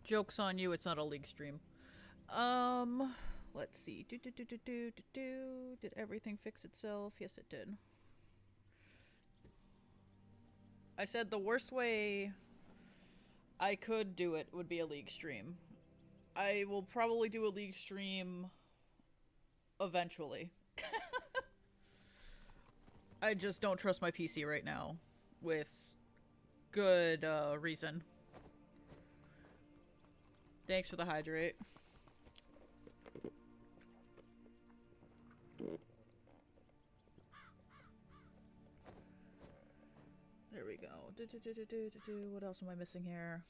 Joke's on you, it's not a League stream. Let's see. Did everything fix itself? Yes, it did. I said the worst way I could do it would be a League stream. I will probably do a League stream eventually. I just don't trust my PC right now, with good reason. Thanks for the hydrate. There we go. What else am I missing here?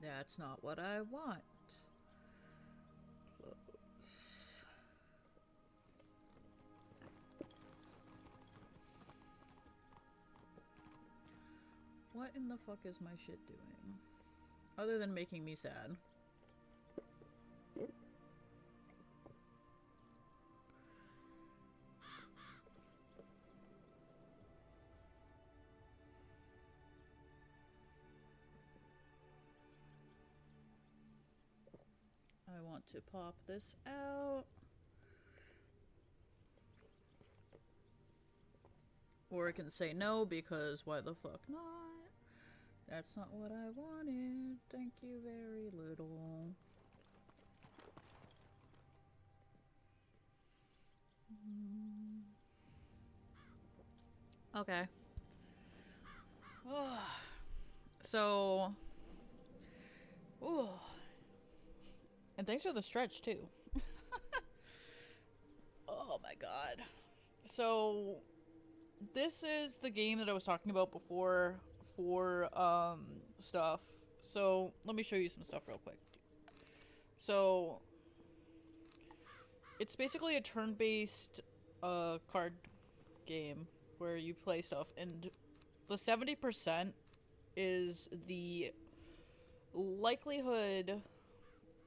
That's not what I want. Close. What in the fuck is my shit doing? Other than making me sad. I want to pop this out. Or I can say no, because why the fuck not? That's not what I wanted. Thank you very little. Okay. So... Ooh. And thanks for the stretch, too. Oh my god. So... This is the game that I was talking about before for, stuff. So, let me show you some stuff real quick. So... It's basically a turn-based, card game where you play stuff, and the 70% is the likelihood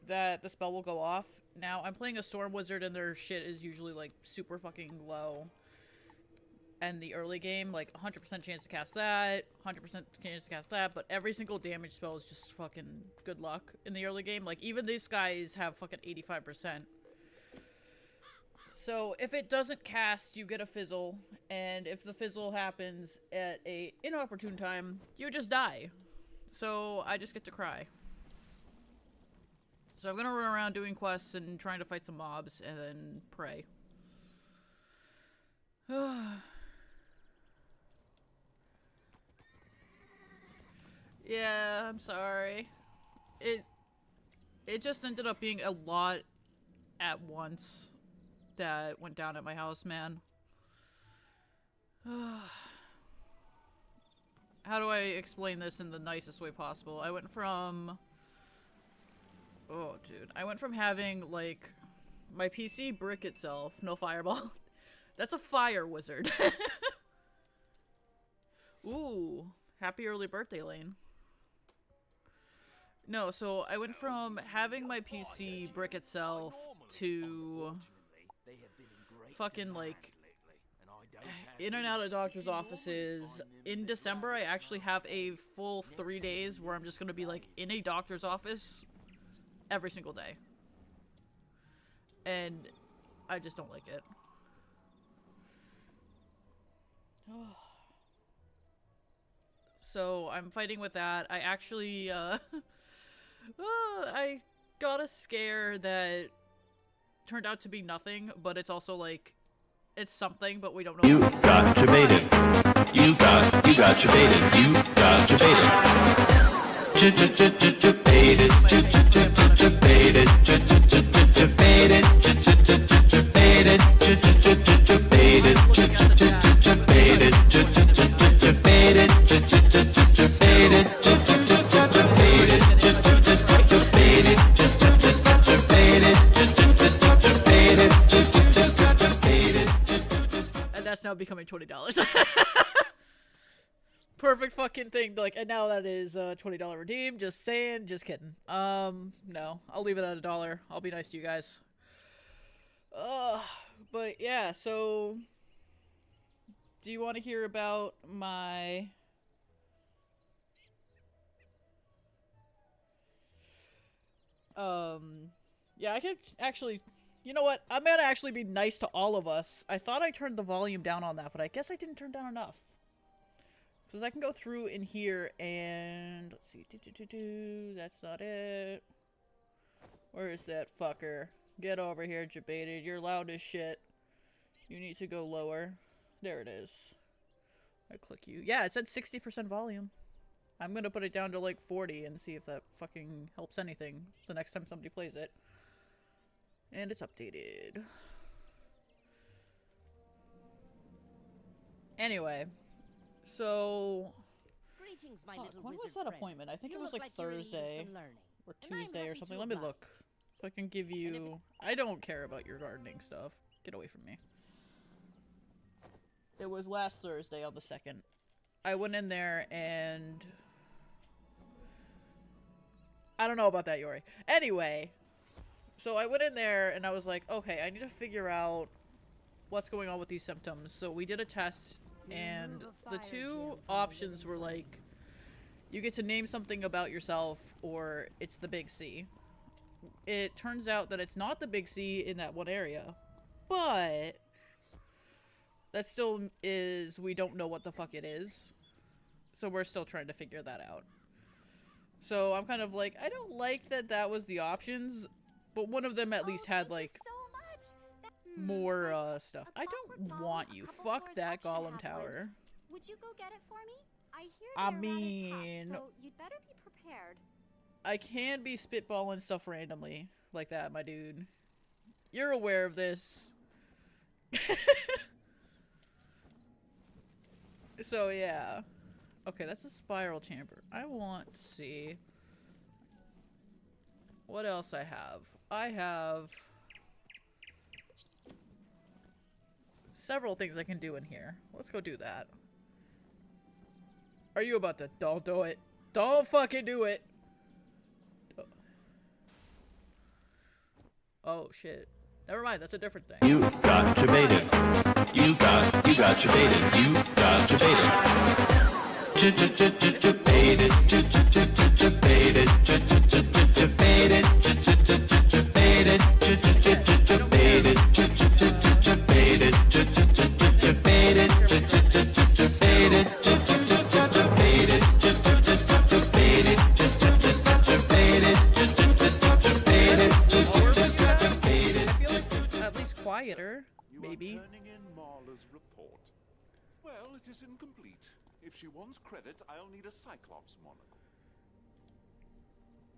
that the spell will go off. Now, I'm playing a Storm Wizard, and their shit is usually, like, super fucking low. And the early game, like, 100% chance to cast that, 100% chance to cast that, but every single damage spell is just fucking good luck in the early game. Like, even these guys have fucking 85%. So, if it doesn't cast, you get a fizzle, and if the fizzle happens at a inopportune time, you just die. So, I just get to cry. So, I'm gonna run around doing quests and trying to fight some mobs, and then pray. Yeah, I'm sorry. It just ended up being a lot at once that went down at my house, man. How do I explain this in the nicest way possible? I went from... Oh, dude. I went from having, like, my PC brick itself. No fireball. That's a fire wizard. Ooh. Happy early birthday, Lane. No, so I went from having my PC brick itself to fucking, like, in and out of doctor's offices. In December, I actually have a full 3 days where I'm just gonna be, like, in a doctor's office every single day. And I just don't like it. So I'm fighting with that. I actually, I got a scare that turned out to be nothing, but it's also like, it's something, but we don't know. You got your baited. You got your baited. You got your baited. Baited. Baited. And that's now becoming $20. Perfect fucking thing. Like, and now that is $20 redeem. Just saying, just kidding. No, I'll leave it at $1. I'll be nice to you guys. But yeah, so Do you want to hear about my... Yeah, I could actually... You know what? I'm gonna actually be nice to all of us. I thought I turned the volume down on that, but I guess I didn't turn down enough. Because I can go through in here and... Let's see. That's not it. Where is that fucker? Get over here, Jabated. You're loud as shit. You need to go lower. There it is. I click you. Yeah, it said 60% volume. I'm gonna put it down to like 40 and see if that fucking helps anything the next time somebody plays it. And it's updated. Anyway, so... Greetings, my Fuck, little when was wizard that friend. appointment? I think You it was look like you're in need of Thursday some learning. or And I'm Tuesday or happy something. to Let me oblige. look. So I can give you... I don't care about your gardening stuff. Get away from me. It was last Thursday on the 2nd. I went in there and... I don't know about that, Yori. Anyway, so I went in there and I was like, okay, I need to figure out what's going on with these symptoms. So we did a test and the two options were like, you get to name something about yourself or it's the big C. It turns out that it's not the big C in that one area, but that still is, we don't know what the fuck it is. So we're still trying to figure that out. So I'm kind of like, I don't like that that was the options, but one of them at least had like more stuff. I don't want you. Fuck that golem tower. Would you go get it for me? I hear I they're mean, rather tough, so you'd better be prepared. I can be spitballing stuff randomly like that, my dude. You're aware of this. So yeah. Okay, that's a spiral chamber. I want to see what else I have. I have several things I can do in here. Let's go do that. Are you about to? Don't do it. Don't fucking do it. Oh shit. Never mind, that's a different thing. You got debated. You got debated. You got debated. Debated. Debated. Debated. Debated. Quieter, maybe. You are turning in Marla's report. Well, it is incomplete. If she wants credit, I'll need a Cyclops monocle.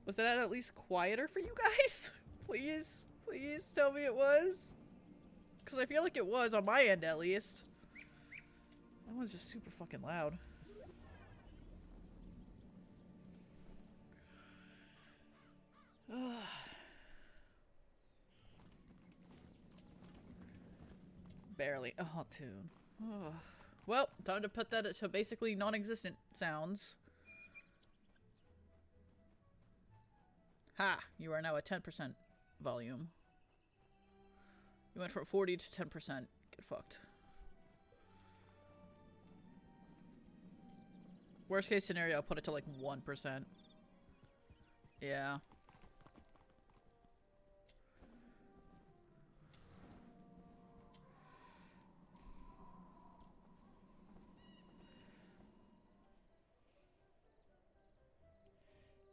Was that at least quieter for you guys? Please, please tell me it was. Because I feel like it was on my end at least. That one's just super fucking loud. Barely. Oh, tune. Oh. Well, time to put that to basically non-existent sounds. Ha! You are now at 10% volume. You went from 40 to 10%. Get fucked. Worst case scenario, I'll put it to like 1%. Yeah.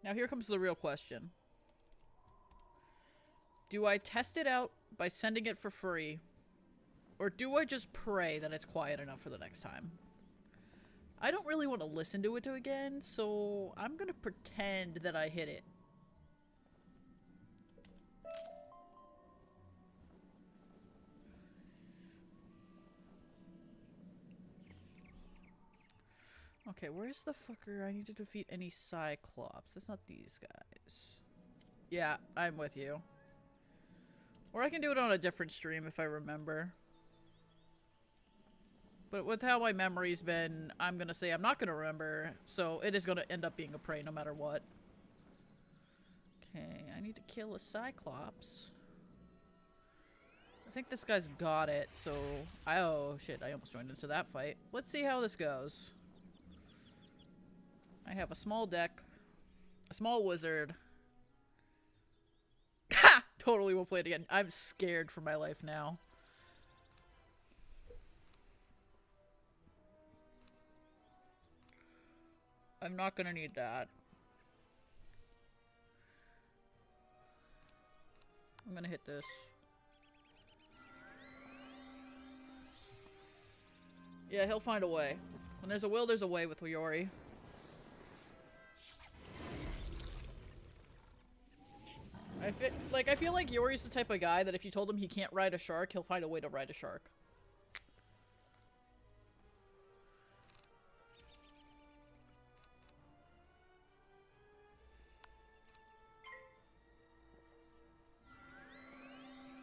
Now here comes the real question. Do I test it out by sending it for free? Or do I just pray that it's quiet enough for the next time? I don't really want to listen to it again, so I'm gonna pretend that I hit it. Okay, where's the fucker? I need to defeat any Cyclops. That's not these guys. Yeah, I'm with you. Or I can do it on a different stream if I remember. But with how my memory's been, I'm gonna say I'm not gonna remember, so it is gonna end up being a prey no matter what. Okay, I need to kill a Cyclops. I think this guy's got it, so... Oh, shit, I almost joined into that fight. Let's see how this goes. I have a small deck. A small wizard. Ha! Totally will play it again. I'm scared for my life now. I'm not gonna need that. I'm gonna hit this. Yeah, he'll find a way. When there's a will, there's a way with Yori. I feel like Yori's the type of guy that if you told him he can't ride a shark, he'll find a way to ride a shark.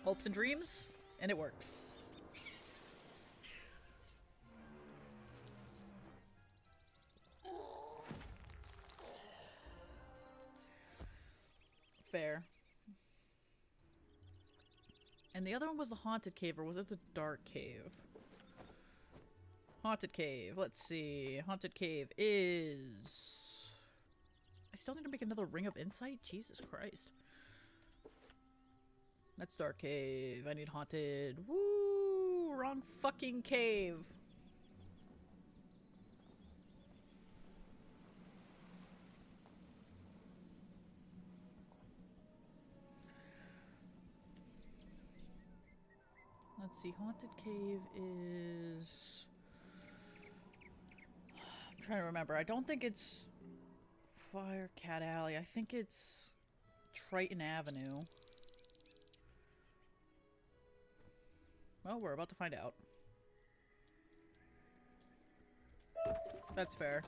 Hopes and dreams, and it works. Fair. And the other one was the haunted cave, or was it the dark cave? Haunted cave. Let's see. Haunted cave is... I still need to make another ring of insight? Jesus Christ. That's dark cave. I need haunted. Woo! Wrong fucking cave. Let's see, haunted cave is... I'm trying to remember. I don't think it's Fire Cat Alley. I think it's Triton Avenue. Well, we're about to find out. That's fair.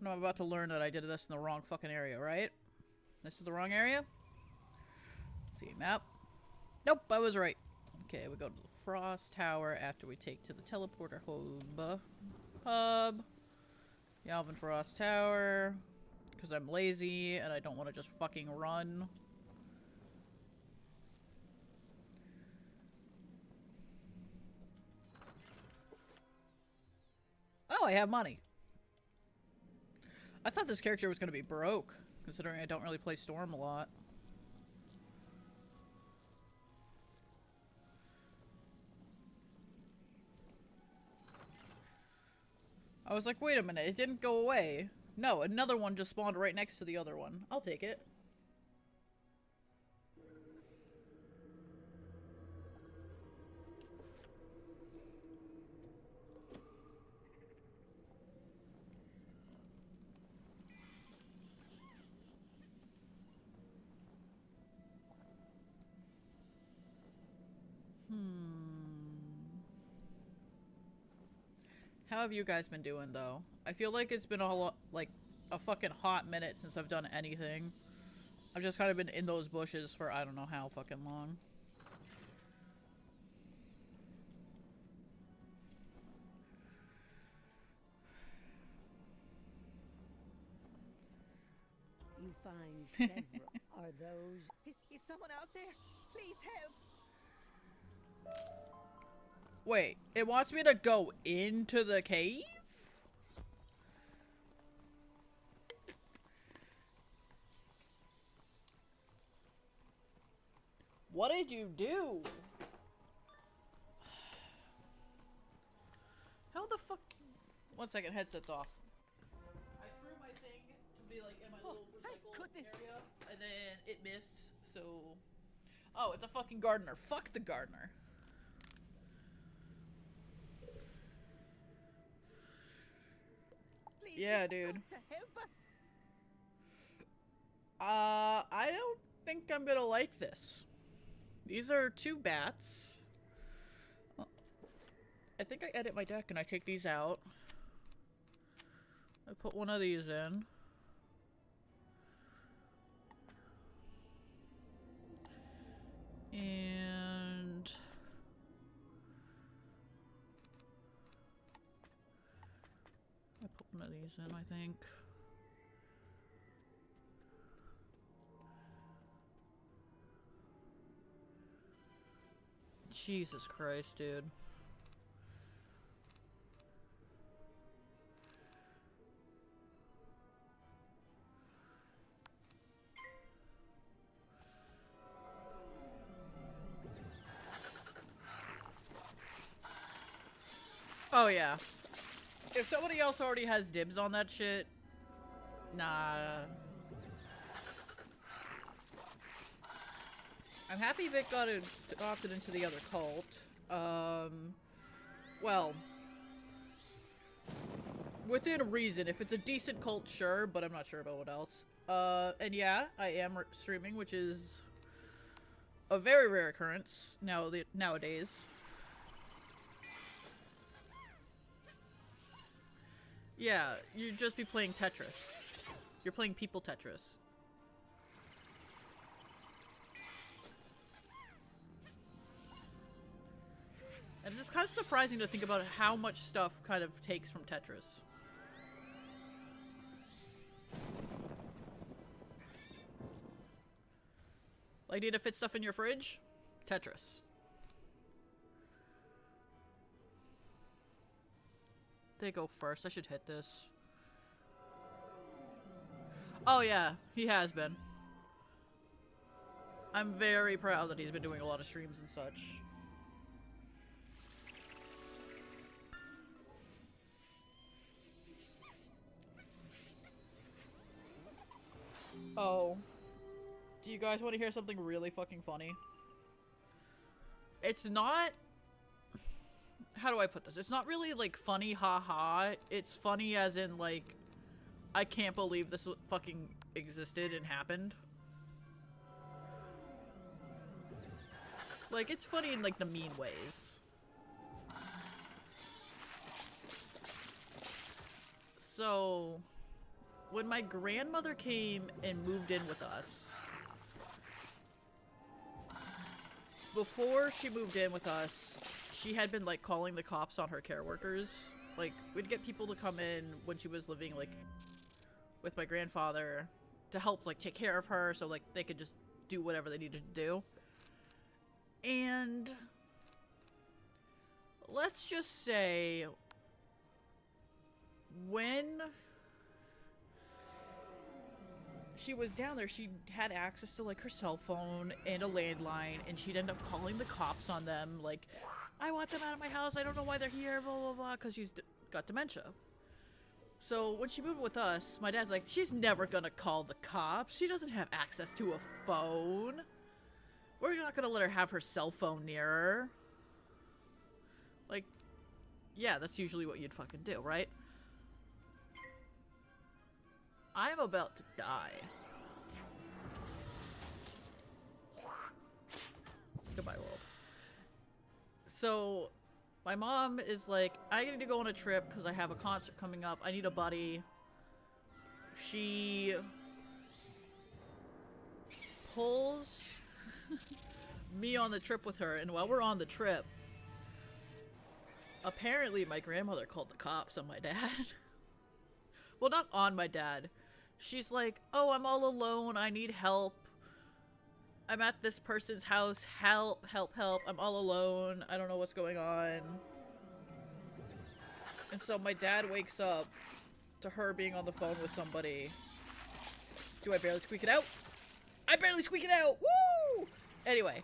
No, I'm about to learn that I did this in the wrong fucking area, right? This is the wrong area? Let's see, map. Nope, I was right. Okay, we go to the Frost Tower after we take to the teleporter hub. Yalvin Frost Tower. Because I'm lazy and I don't want to just fucking run. Oh, I have money. I thought this character was going to be broke, considering I don't really play Storm a lot. I was like, wait a minute, it didn't go away. No, another one just spawned right next to the other one. I'll take it. How have you guys been doing, though? I feel like it's been like a fucking hot minute since I've done anything. I've just kind of been in those bushes for I don't know how fucking long. You find several. Are those... Is someone out there? Please help! Wait, it wants me to go into the cave? What did you do? How the fuck? 1 second, headset's off. I threw my thing to be like in my little recycle area, and then it missed, so... Oh, it's a fucking gardener. Fuck the gardener. Please, Yeah, you've dude. got to help us. I don't think I'm gonna like this. These are 2 bats. I think I edit my deck and I take these out. I put one of these in. And... I put one of these in, I think. Jesus Christ, dude. Oh yeah. If somebody else already has dibs on that shit, nah. I'm happy Vic got adopted into the other cult. Well, within reason. If it's a decent cult, sure, but I'm not sure about what else. And yeah, I am streaming, which is a very rare occurrence nowadays. Yeah, you'd just be playing Tetris. You're playing People Tetris. And it's just kind of surprising to think about how much stuff kind of takes from Tetris. Like, need to fit stuff in your fridge? Tetris. They go first. I should hit this. Oh yeah, he has been. I'm very proud that he's been doing a lot of streams and such. Oh. Do you guys want to hear something really fucking funny? It's not... How do I put this? It's not really, like, funny, haha. It's funny as in, like, I can't believe this fucking existed and happened. Like, it's funny in, like, the mean ways. So, when my grandmother came and moved in with us, before she moved in with us, she had been, like, calling the cops on her care workers. Like, we'd get people to come in when she was living, like, with my grandfather to help, like, take care of her so, like, they could just do whatever they needed to do. And let's just say when she was down there, she had access to, like, her cell phone and a landline, and she'd end up calling the cops on them, like, I want them out of my house, I don't know why they're here, blah, blah, blah, because she's got dementia. So when she moved with us, my dad's like, she's never gonna call the cops. She doesn't have access to a phone. We're not gonna let her have her cell phone near her. Like, yeah, that's usually what you'd fucking do, right? I'm about to die. Goodbye, world. So, my mom is like, I need to go on a trip because I have a concert coming up. I need a buddy. She pulls me on the trip with her, and while we're on the trip, apparently my grandmother called the cops on my dad. Well, not on my dad. She's like, oh, I'm all alone. I need help. I'm at this person's house. Help, help, help. I'm all alone. I don't know what's going on. And so my dad wakes up to her being on the phone with somebody. Do I barely squeak it out? I barely squeak it out! Woo! Anyway.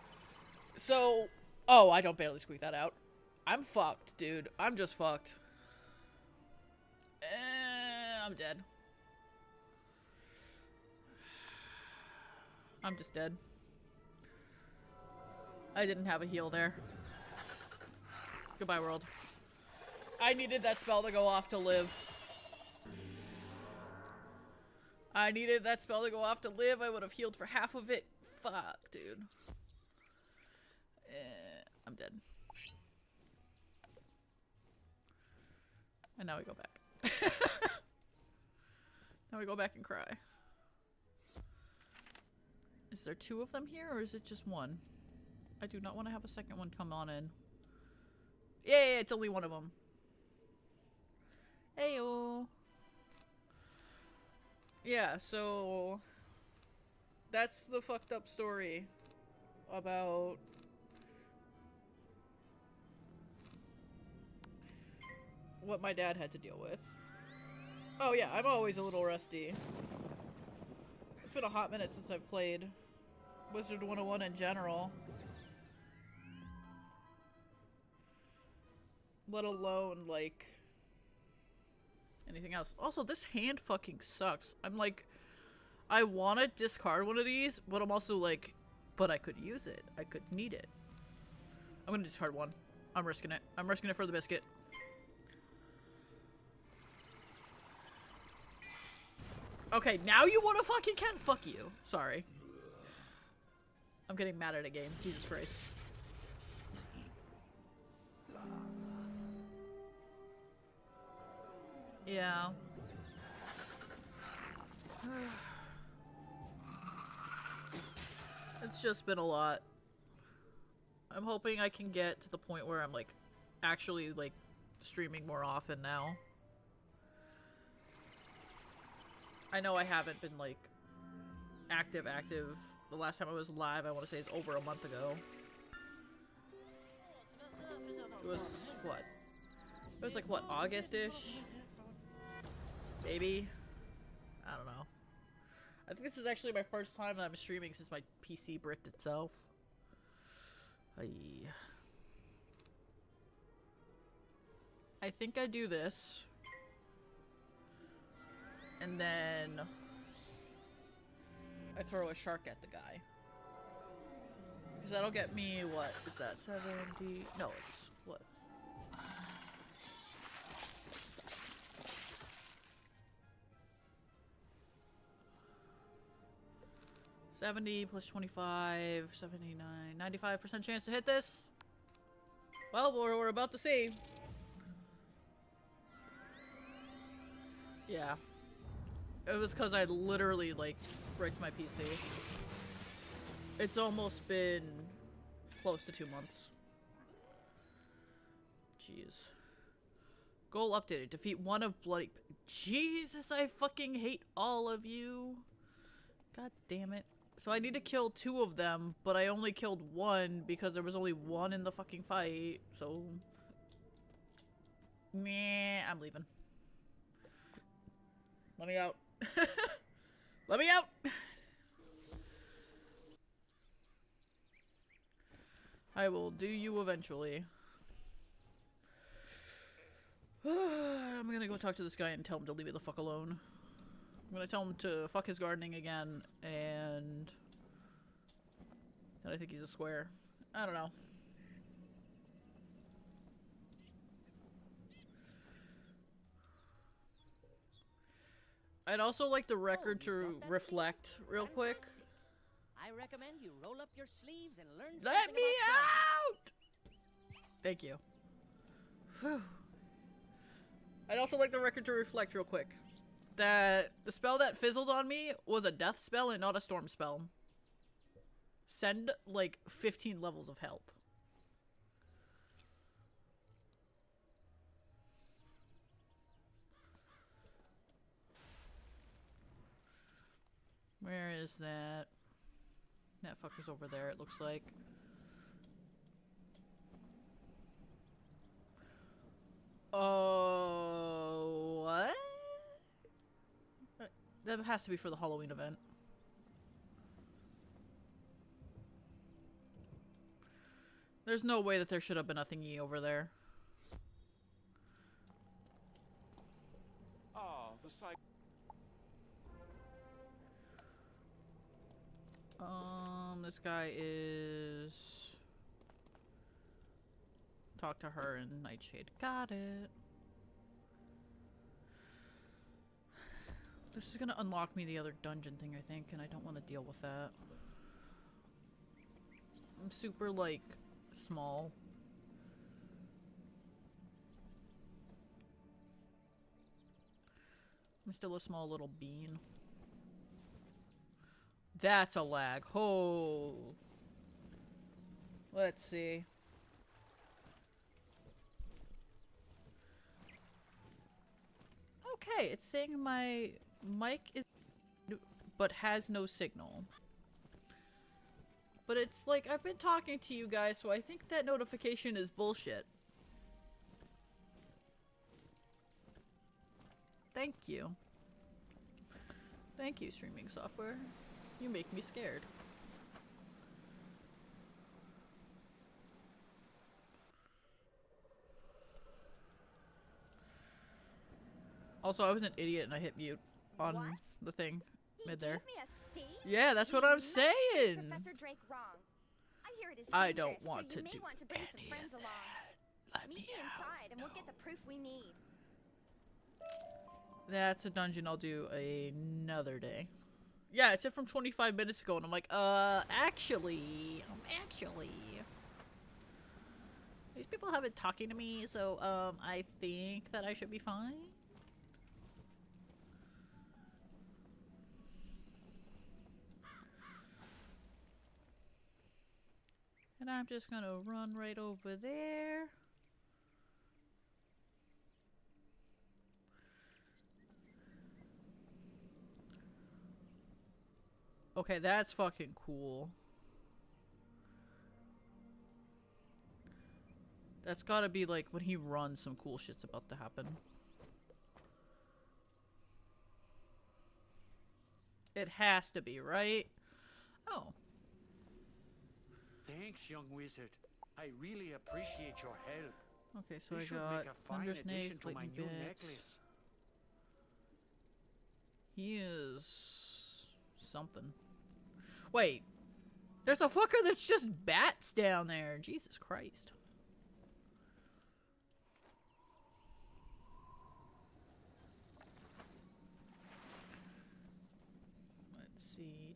So, oh, I don't barely squeak that out. I'm fucked, dude. I'm just fucked. I'm dead. I'm just dead. I didn't have a heal there. Goodbye, world. I needed that spell to go off to live. I needed that spell to go off to live. I would have healed for half of it. Fuck, dude. I'm dead. And now we go back. Now we go back and cry. Is there two of them here, or is it just one? I do not want to have a second one come on in. Yeah, it's only one of them. Heyo. Yeah, so that's the fucked up story about what my dad had to deal with. Oh yeah, I'm always a little rusty. It's been a hot minute since I've played Wizard 101 in general. Let alone, like, anything else. Also, this hand fucking sucks. I'm like, I want to discard one of these, but I'm also like, but I could use it. I could need it. I'm gonna discard one. I'm risking it. I'm risking it for the biscuit. Okay, now you want to fucking Ken? Fuck you. Sorry. I'm getting mad at a game. Jesus Christ. Yeah. It's just been a lot. I'm hoping I can get to the point where I'm like actually like streaming more often now. I know I haven't been like active. The last time I was live I want to say is over a month ago. It was what? It was like what, August-ish? Maybe? I don't know. I think this is actually my first time that I'm streaming since my PC bricked itself. I think I do this. And then I throw a shark at the guy. Because that'll get me, what is that, 70? No, it's, what's... 70 plus 25, 79, 95% chance to hit this. Well, we're about to see. Yeah. It was because I literally, like, bricked my PC. It's almost been close to 2 months. Jeez. Goal updated. Defeat one of bloody... Jesus, I fucking hate all of you. God damn it. So I need to kill 2 of them, but I only killed 1 because there was only 1 in the fucking fight, so... Meh, I'm leaving. Let me out. Let me out! I will do you eventually. I'm gonna go talk to this guy and tell him to leave me the fuck alone. I'm gonna tell him to fuck his gardening again, and that I think he's a square. I don't know. I'd also like the record to reflect real quick. I recommend you roll up your sleeves and learn Let something me about out! Thank you. Whew. I'd also like the record to reflect real quick that the spell that fizzled on me was a death spell and not a storm spell. Send like 15 levels of help. Where is that? That fucker's over there, it looks like. Oh, what? That has to be for the Halloween event. There's no way that there should have been a thingy over there. Ah, the site. This guy is... Talk to her in Nightshade. Got it. This is gonna unlock me the other dungeon thing, I think, and I don't want to deal with that. I'm super, like, small. I'm still a small little bean. That's a lag. Oh. Let's see. Okay, it's saying my mic is but has no signal. But it's like, I've been talking to you guys, so I think that notification is bullshit. Thank you. Thank you, streaming software. You make me scared. Also, I was an idiot and I hit mute on What? the thing He mid there. gave me a C? Yeah, that's what You I'm must have read saying. Professor Drake wrong. I hear it is I dangerous, don't want so to you may do want to bring some any friends of along. Let Meet me me inside and we'll get the proof we need. That's a dungeon I'll do another day. Yeah, it said from 25 minutes ago, and I'm like, actually. These people have been talking to me, so, I think that I should be fine. And I'm just gonna run right over there. Okay, that's fucking cool. That's gotta be like when he runs, some cool shit's about to happen. It has to be, right? Oh. Thanks, young wizard. I really appreciate your help. Okay, so This I should got make a fine Thunder addition Snake, to my Lightning new Bits. necklace. He is something. Wait. There's a fucker that's just bats down there. Jesus Christ. Let's see.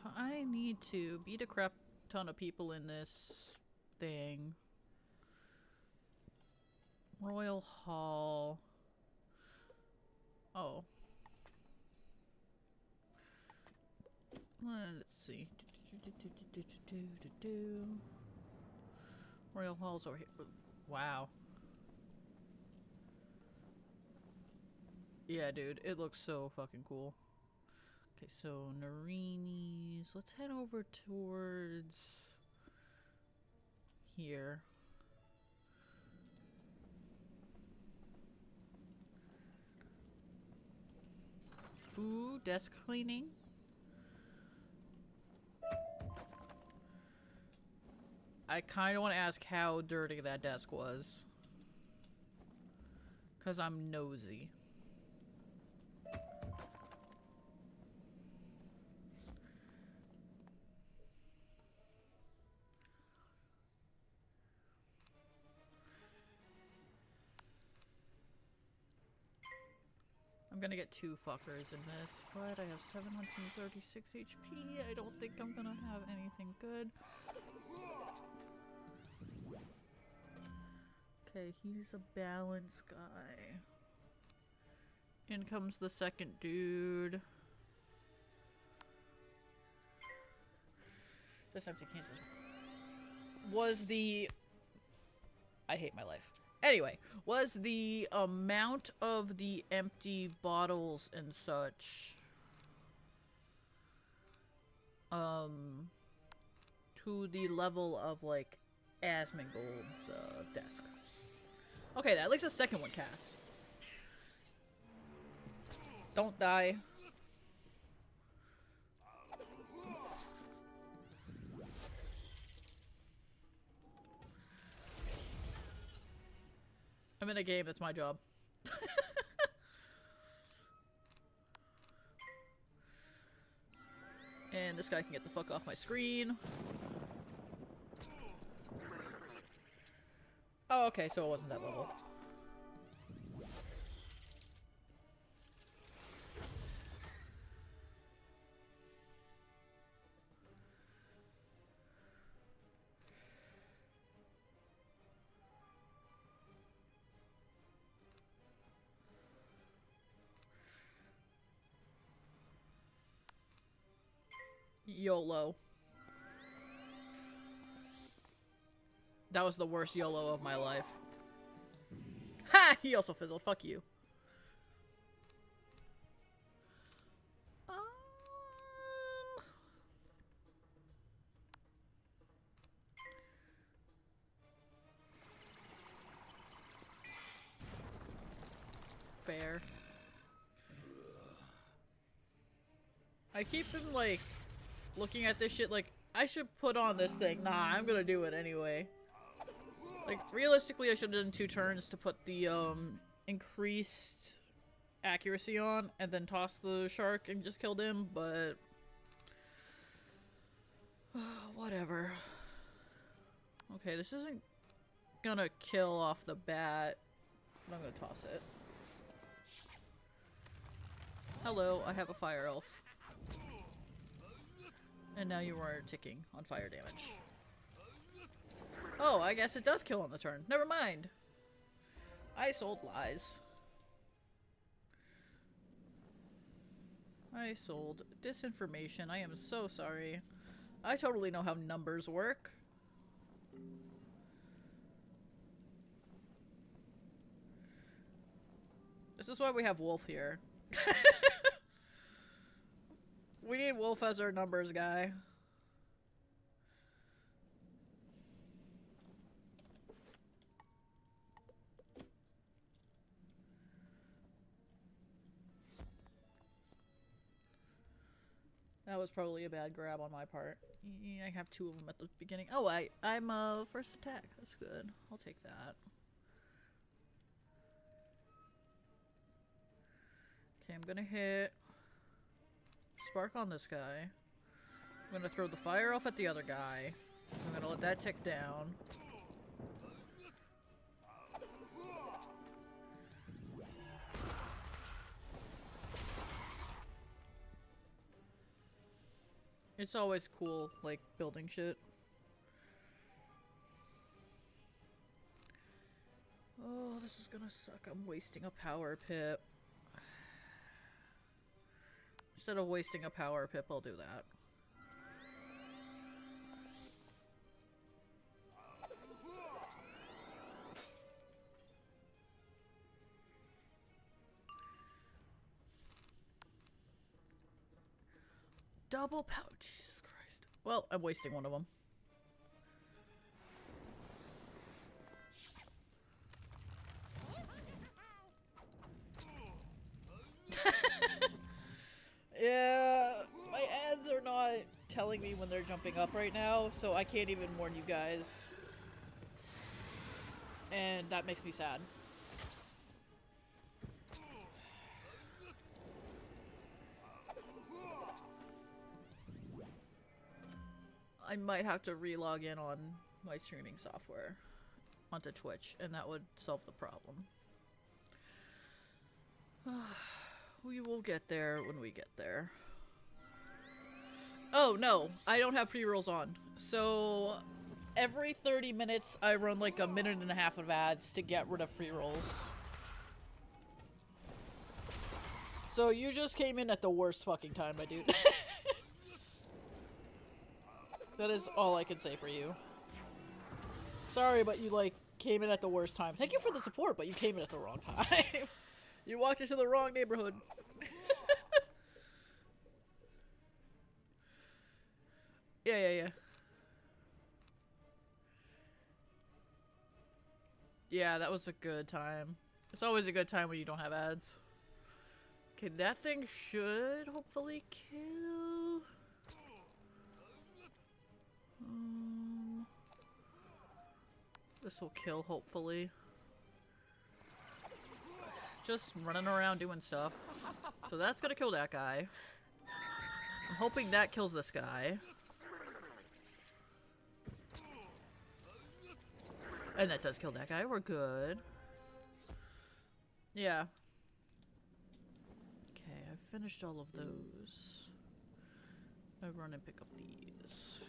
So I need to beat a crap ton of people in this thing. Royal Hall. Oh. Let's see. Royal Hall's over here. Wow. Yeah, dude. It looks so fucking cool. Okay, so Narini's. Let's head over towards here. Ooh, desk cleaning. I kind of want to ask how dirty that desk was. Because I'm nosy. I'm gonna get two fuckers in this, but I have 736 HP. I don't think I'm gonna have anything good. Okay, he's a balanced guy. In comes the second dude. Just empty cases. Was the... I hate my life. Anyway, was the amount of the empty bottles and such to the level of like Asmongold's desk? Okay, at least the second one cast. Don't die. I'm in a game, that's my job. And this guy can get the fuck off my screen. Oh, okay, so it wasn't that level. YOLO. That was the worst YOLO of my life. Ha! He also fizzled. Fuck you. bear. I keep been like looking at this shit like I should put on this thing. Nah, I'm gonna do it anyway. Like realistically I should have done 2 turns to put the increased accuracy on and then toss the shark and just killed him, but whatever. Okay, this isn't gonna kill off the bat, but I'm gonna toss it. Hello, I have a fire elf. And now you are ticking on fire damage. Oh, I guess it does kill on the turn. Never mind. I sold lies. I sold disinformation. I am so sorry. I totally know how numbers work. This is why we have Wolf here. We need Wolf as our numbers guy. That was probably a bad grab on my part. Yeah, I have 2 of them at the beginning. Oh, I'm first attack. That's good. I'll take that. Okay, I'm gonna hit Spark on this guy. I'm gonna throw the fire off at the other guy. I'm gonna let that tick down. It's always cool, like, building shit. Oh, this is gonna suck. I'm wasting a power pip. Instead of wasting a power pip, I'll do that. Double power. Jesus Christ. Well, I'm wasting one of them. Yeah, my ads are not telling me when they're jumping up right now, so I can't even warn you guys. And that makes me sad. I might have to re-log in on my streaming software onto Twitch, and that would solve the problem. We will get there when we get there. Oh, no. I don't have pre-rolls on. So, every 30 minutes, I run like a minute and a half of ads to get rid of pre-rolls. So, you just came in at the worst fucking time, my dude. That is all I can say for you. Sorry, but you, like, came in at the worst time. Thank you for the support, but you came in at the wrong time. You walked into the wrong neighborhood. Yeah. Yeah, that was a good time. It's always a good time when you don't have ads. Okay, that thing should hopefully kill. This will kill, hopefully. Just running around doing stuff. So that's gonna kill that guy. I'm hoping that kills this guy. And that does kill that guy. We're good. Yeah. Okay, I've finished all of those. I run and pick up these.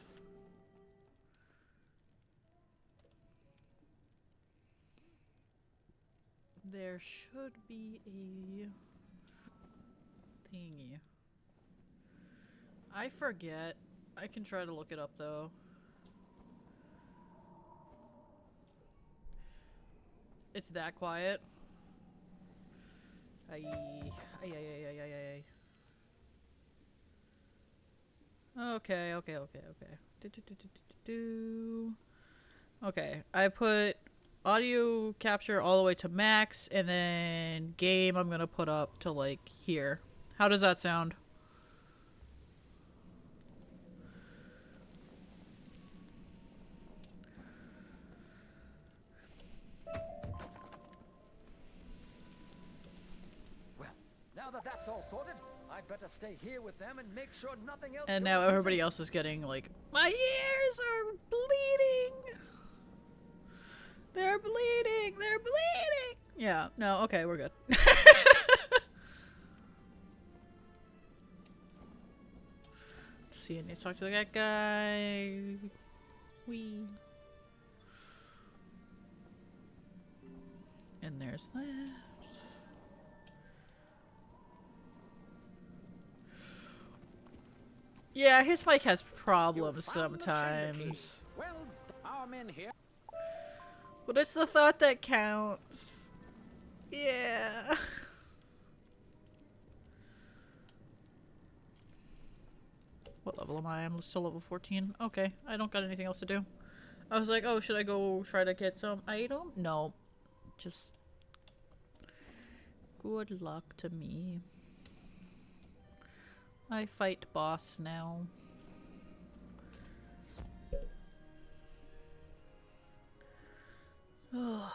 There should be a thingy. I forget. I can try to look it up though. It's that quiet. Ay. Okay. Okay, I put audio capture all the way to max, and then game I'm gonna put up to like here. How does that sound? Well, now that that's all sorted, I'd better stay here with them and make sure nothing else And goes now everybody missing. else is getting like, my ears are bleeding. They're bleeding. They're bleeding. Yeah. No. Okay. We're good. See, I need to talk to that guy. Wee. And there's that. Yeah, his mic has problems You found the chamber key. sometimes. Well, our men here. But it's the thought that counts. Yeah. What level am I? I'm still level 14. Okay, I don't got anything else to do. I was like, oh, should I go try to get some item? No. Just good luck to me. I fight boss now. Ugh.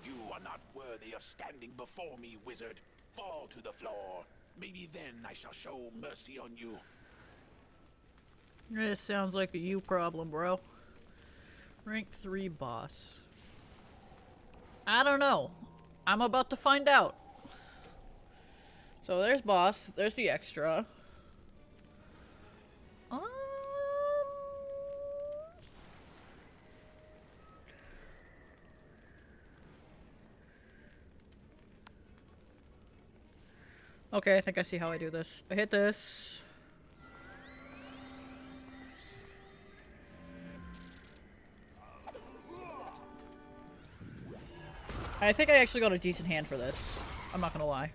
You are not worthy of standing before me, wizard. Fall to the floor. Maybe then I shall show mercy on you. This sounds like a you problem, bro. Rank 3 boss. I don't know. I'm about to find out. So there's boss. There's the extra. Okay, I think I see how I do this. I hit this. I think I actually got a decent hand for this. I'm not gonna lie.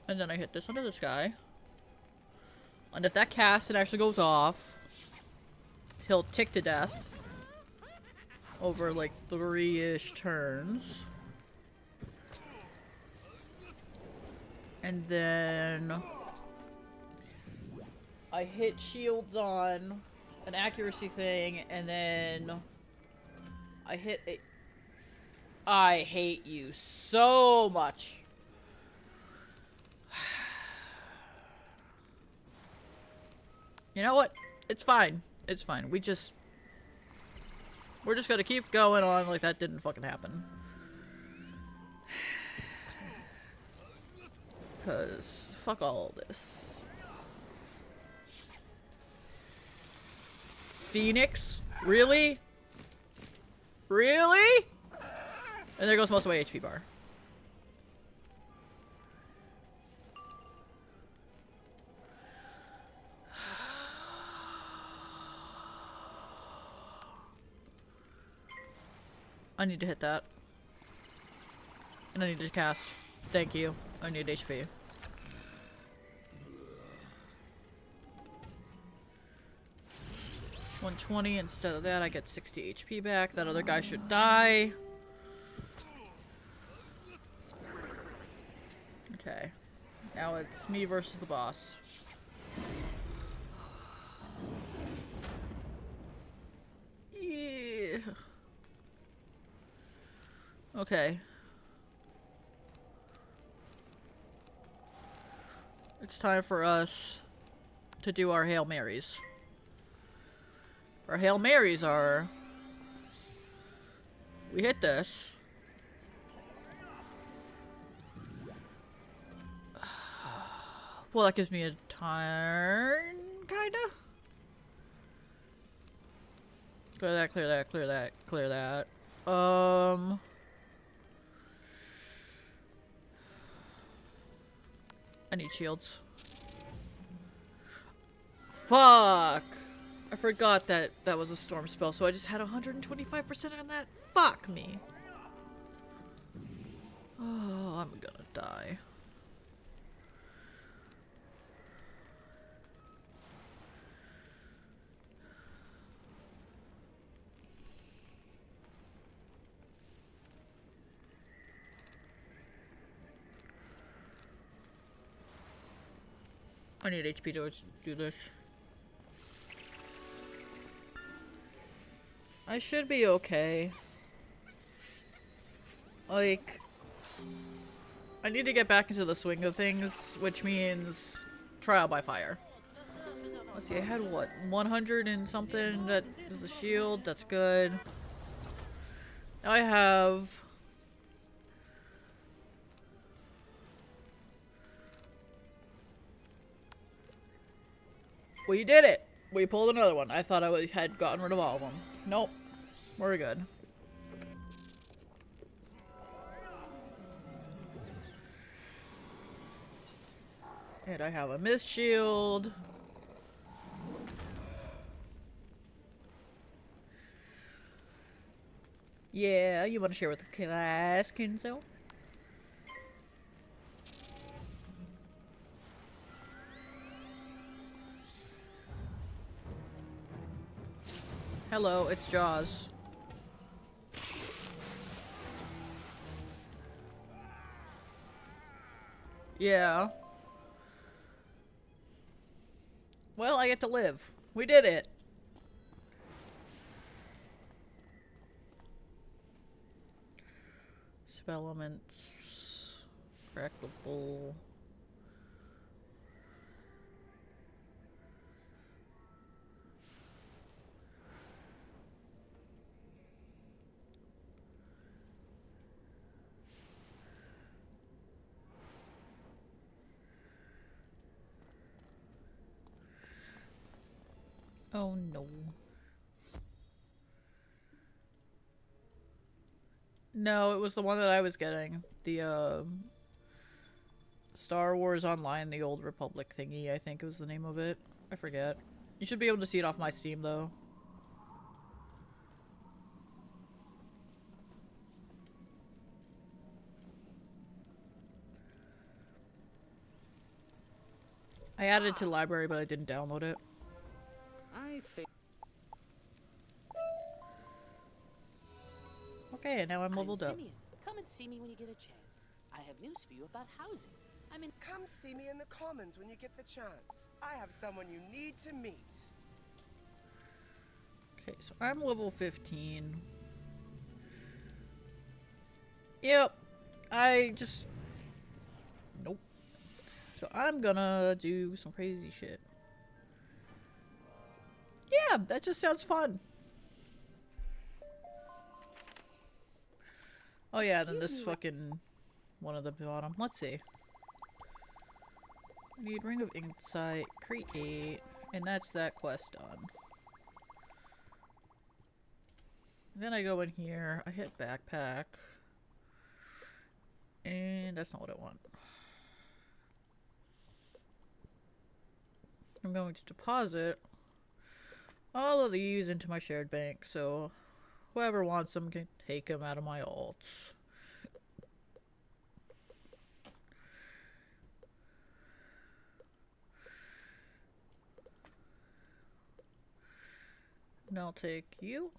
And then I hit this under this guy. And if that cast it actually goes off, he'll tick to death over like 3-ish turns. And then I hit shields on an accuracy thing, and then I hit a... I hate you so much. You know what? It's fine. It's fine. We're just gonna keep going on like that didn't fucking happen. Cause fuck all this. Phoenix? Really? Really? And there goes most of my HP bar. I need to hit that. And I need to cast. Thank you. I need HP. $120 instead of that, I get 60 HP back. That other guy should die. Okay. Now it's me versus the boss. Yeah. Okay. It's time for us to do our Hail Marys. Our Hail Marys are... We hit this. Well, that gives me a turn, kinda? Clear that, clear that, clear that, clear that. I need shields. Fuck! I forgot that that was a storm spell, so I just had 125% on that. Fuck me. Oh, I'm gonna die. I need HP to do this. I should be okay. Like, I need to get back into the swing of things, which means trial by fire. Let's see, I had what, 100 and something that is a shield, that's good. Now I have... We did it! We pulled another one. I thought I had gotten rid of all of them. Nope. We're good. And I have a mist shield. Yeah, you want to share with the class, Kenzo? Hello, it's Jaws. Yeah. Well, I get to live. We did it. Spell elements. Crackable. Oh no. No, it was the one that I was getting. The, Star Wars Online, the Old Republic thingy, I think was the name of it. I forget. You should be able to see it off my Steam, though. I added it to the library, but I didn't download it. I think Okay, and now I'm leveled up. Simeon. Come and see me when you get a chance. I have news for you about housing. Come see me in the Commons when you get the chance. I have someone you need to meet. Okay, so I'm level 15. Yep. Nope. So I'm gonna do some crazy shit. Yeah, that just sounds fun. Oh yeah, then this fucking one at the bottom. Let's see. I need Ring of Insight, create, and that's that quest done. Then I go in here, I hit backpack, and that's not what I want. I'm going to deposit all of these into my shared bank, so whoever wants them can take them out of my alts. And I'll take you.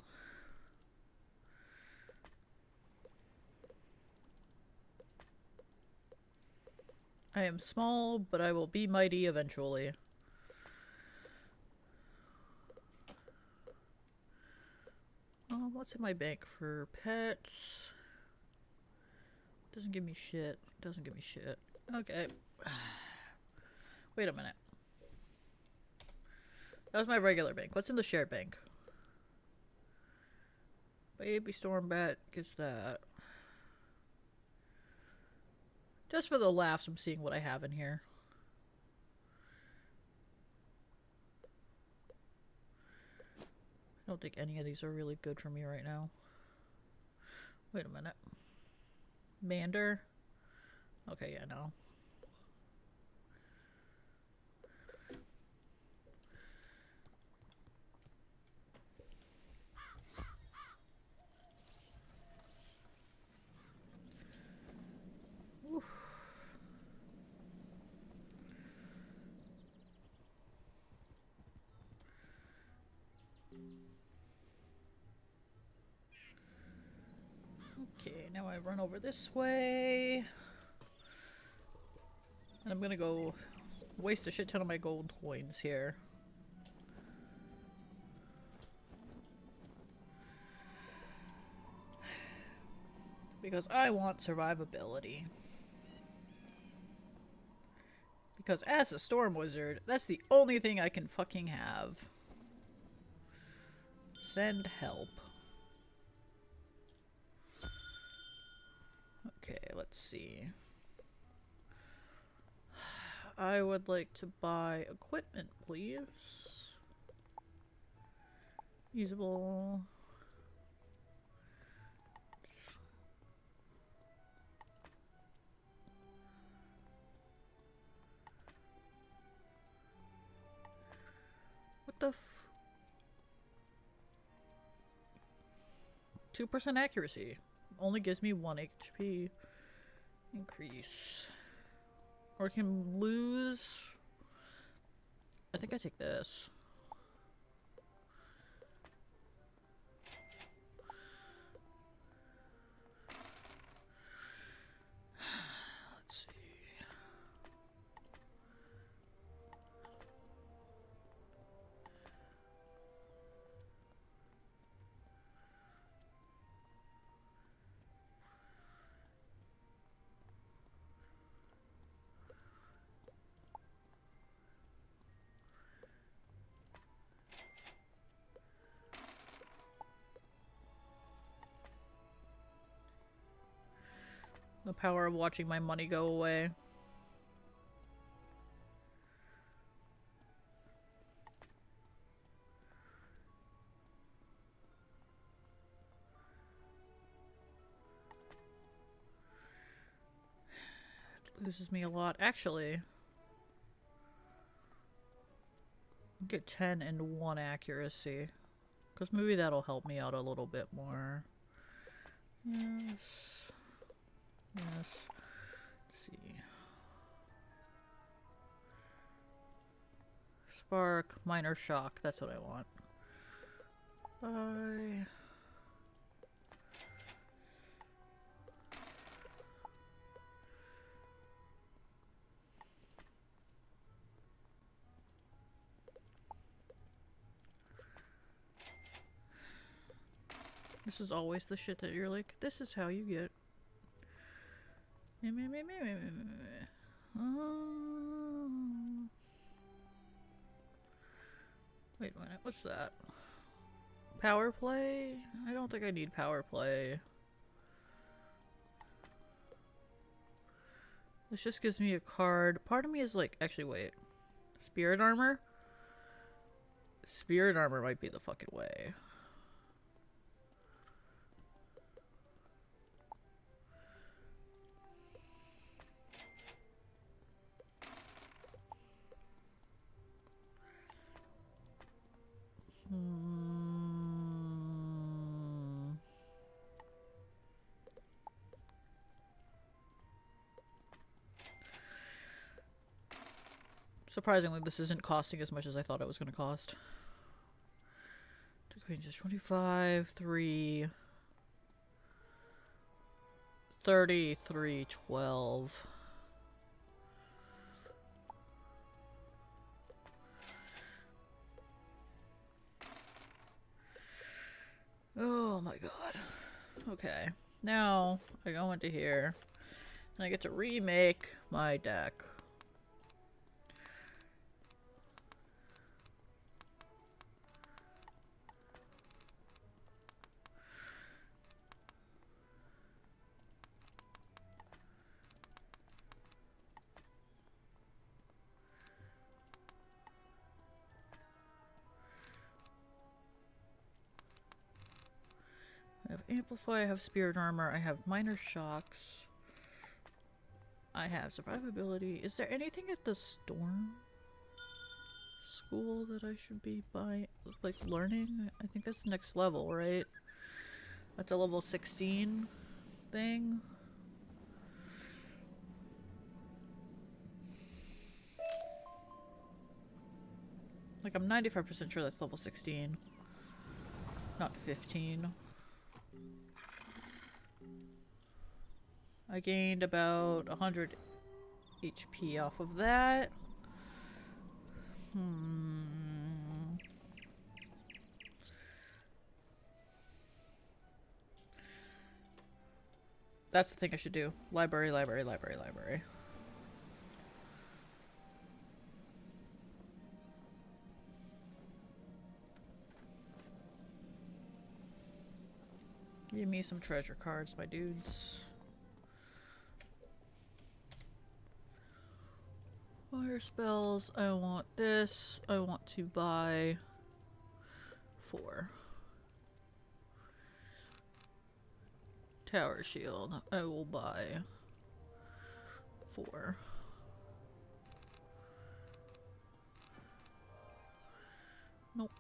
I am small, but I will be mighty eventually. What's in my bank for pets? Doesn't give me shit. Doesn't give me shit. Okay. Wait a minute. That was my regular bank. What's in the shared bank? Baby Stormbat gets that. Just for the laughs, I'm seeing what I have in here. I don't think any of these are really good for me right now. Wait a minute. Mander? Okay, yeah, no. Okay, now I run over this way. And I'm gonna go waste a shit ton of my gold coins here. Because I want survivability. Because as a storm wizard, that's the only thing I can fucking have. Send help. Okay, let's see. I would like to buy equipment, please. Usable. What the f... 2% accuracy. Only gives me 1 HP increase. Or can lose... I think I take this. Let's see. The power of watching my money go away. It loses me a lot. Actually, I'll get 10 and 1 accuracy. Because maybe that'll help me out a little bit more. Yes. Yes. Let's see. Spark, minor shock. That's what I want. Bye. This is always the shit that you're like, this is how you get. Wait a minute, what's that? Power play? I don't think I need power play. This just gives me a card. Part of me is like, actually wait. Spirit armor? Spirit armor might be the fucking way. Surprisingly, this isn't costing as much as I thought it was going to cost. 2 queens is 25, 3, 33, 12. Oh my god. Okay. Now, I go into here, and I get to remake my deck. I have Amplify, I have Spirit Armor, I have Minor Shocks. I have Survivability. Is there anything at the Storm School that I should be like learning? I think that's next level, right? That's a level 16 thing. Like, I'm 95% sure that's level 16. Not 15. I gained about 100 HP off of that. That's the thing I should do. Library, library, library, library. Give me some treasure cards, my dudes. Fire spells. I want this. I want to buy 4. Tower shield. I will buy 4. Nope.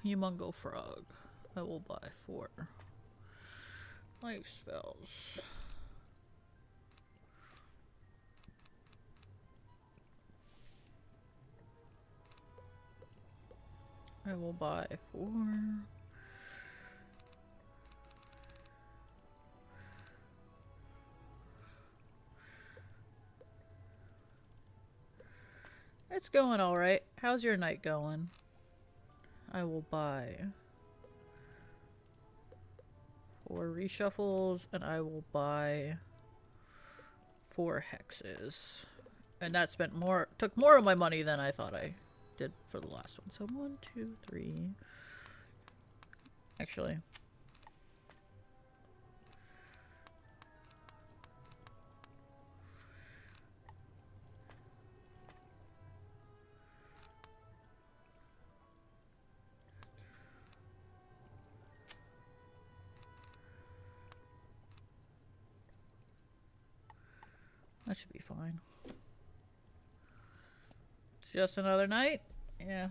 Humongo frog. I will buy 4. Life spells. I will buy 4. It's going alright. How's your night going? I will buy 4 reshuffles, and I will buy 4 hexes. And that took more of my money than I thought I did for the last one. So 1, 2, 3. Actually. That should be fine. It's just another night? Yeah.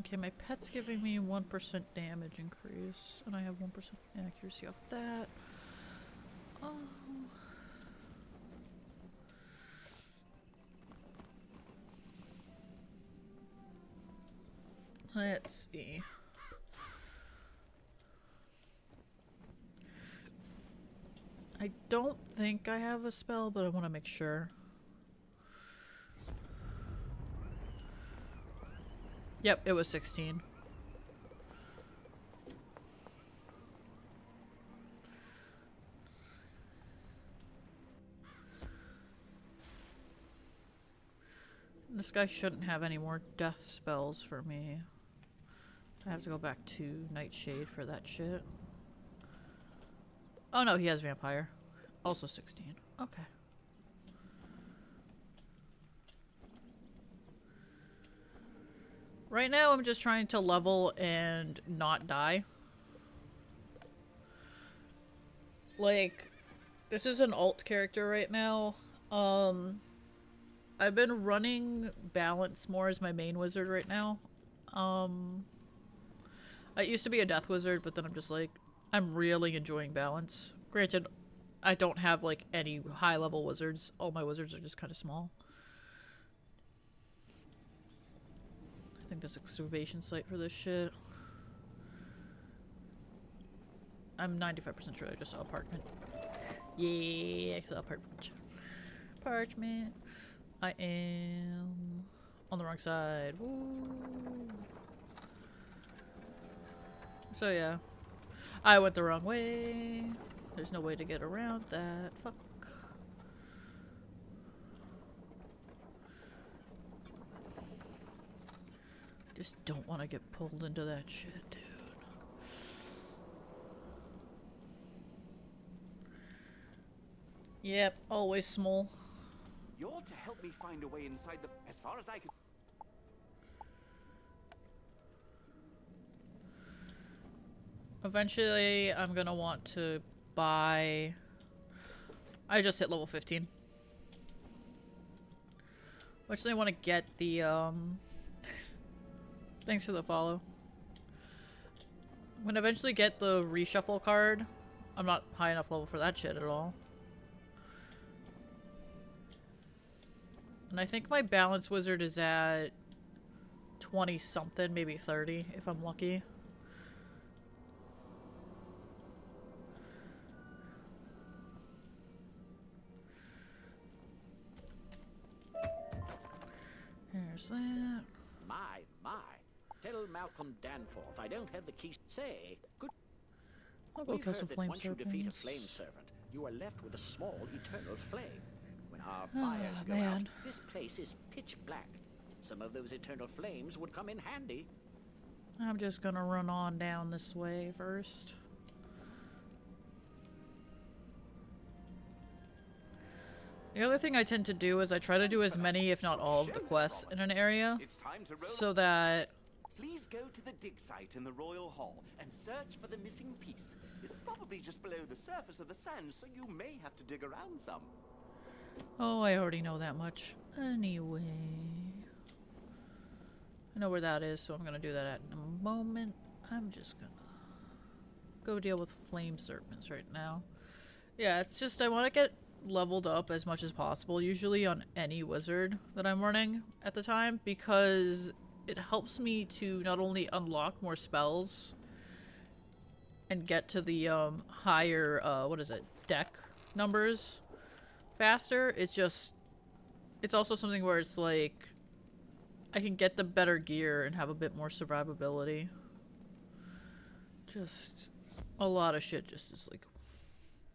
Okay, my pet's giving me 1% damage increase, and I have 1% accuracy off that. Let's see. I don't think I have a spell, but I want to make sure. Yep, it was 16. This guy shouldn't have any more death spells for me. I have to go back to Nightshade for that shit. Oh no, he has Vampire. Also 16. Okay. Right now I'm just trying to level and not die. Like, this is an alt character right now. I've been running Balance more as my main wizard right now. I used to be a death wizard, but then I'm just like, I'm really enjoying Balance. Granted, I don't have like any high level wizards. All my wizards are just kind of small. I think there's an excavation site for this shit. I'm 95% sure I just saw a parchment. Yeah, I saw a parchment. Parchment. I am on the wrong side. Woo. So yeah, I went the wrong way. There's no way to get around that. Fuck. Just don't want to get pulled into that shit, dude. Yep, always small. You ought to help me find a way inside the... As far as I can... Eventually, I'm gonna want to buy... I just hit level 15. Eventually, I want to get the, Thanks for the follow. When I eventually get the reshuffle card, I'm not high enough level for that shit at all. And I think my balance wizard is at 20 something, maybe 30 if I'm lucky. There's that. My. Tell Malcolm Danforth I don't have the keys. Say, good. I'll go We've kill heard some that flame once you defeat a serpents. flame servant, you are left with a small eternal flame. When our fires go man. out, this place is pitch black. Some of those eternal flames would come in handy. I'm just gonna run on down this way first. The other thing I tend to do is I try to do as many, if not all, of the quests in an area, It's time to roll so that Please go to the dig site in the Royal Hall and search for the missing piece. It's probably just below the surface of the sand, so you may have to dig around some. oh, I already know that much. Anyway, I know where that is, so I'm gonna do that in a moment. I'm just gonna go deal with flame serpents right now. Yeah, it's just I want to get leveled up as much as possible, usually on any wizard that I'm running at the time, because it helps me to not only unlock more spells and get to the higher deck numbers faster. It's also something where it's like I can get the better gear and have a bit more survivability. Just a lot of shit just is like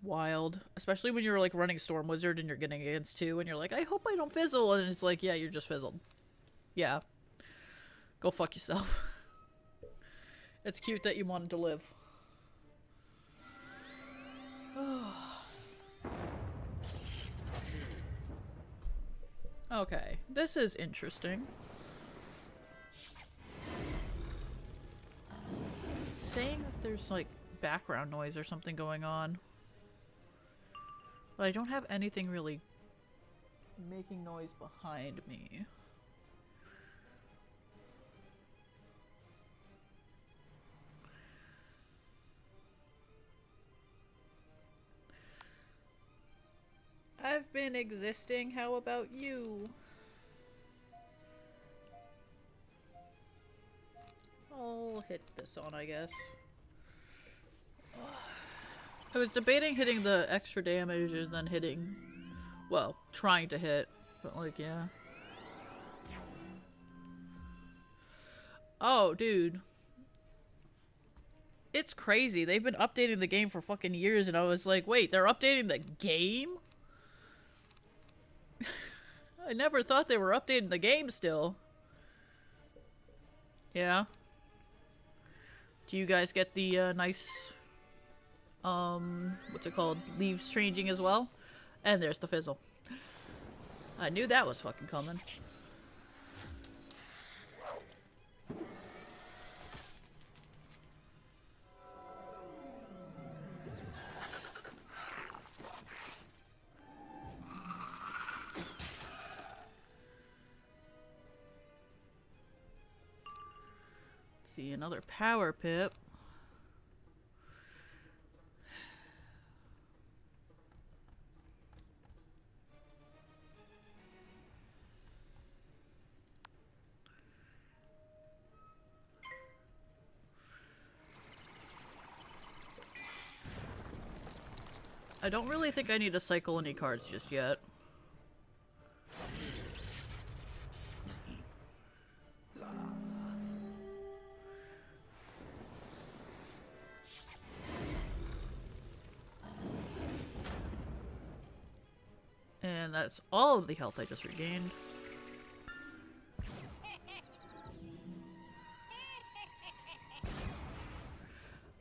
wild, especially when you're like running Storm Wizard and you're getting against 2 and you're like, I hope I don't fizzle, and it's like, yeah, you're just fizzled. Yeah, go fuck yourself. It's cute that you wanted to live. Okay, this is interesting. It's saying that there's like background noise or something going on, but I don't have anything really making noise behind me. I've been existing, how about you? I'll hit this on, I guess. I was debating hitting the extra damage and then hitting, well, trying to hit, but like, yeah. Oh, dude. It's crazy. They've been updating the game for fucking years, and I was like, wait, they're updating the game? I never thought they were updating the game still. Yeah. Do you guys get the nice, what's it called? Leaves changing as well? And there's the fizzle. I knew that was fucking coming. See, another power pip. I don't really think I need to cycle any cards just yet. And that's all of the health I just regained.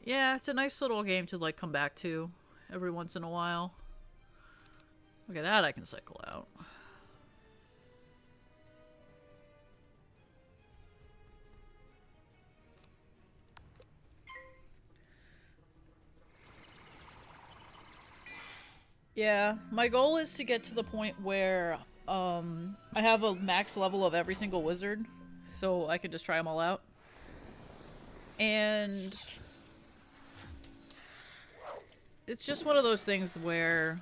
Yeah, it's a nice little game to like come back to every once in a while. Look at that, I can cycle out. Yeah, my goal is to get to the point where I have a max level of every single wizard, so I can just try them all out. And it's just one of those things where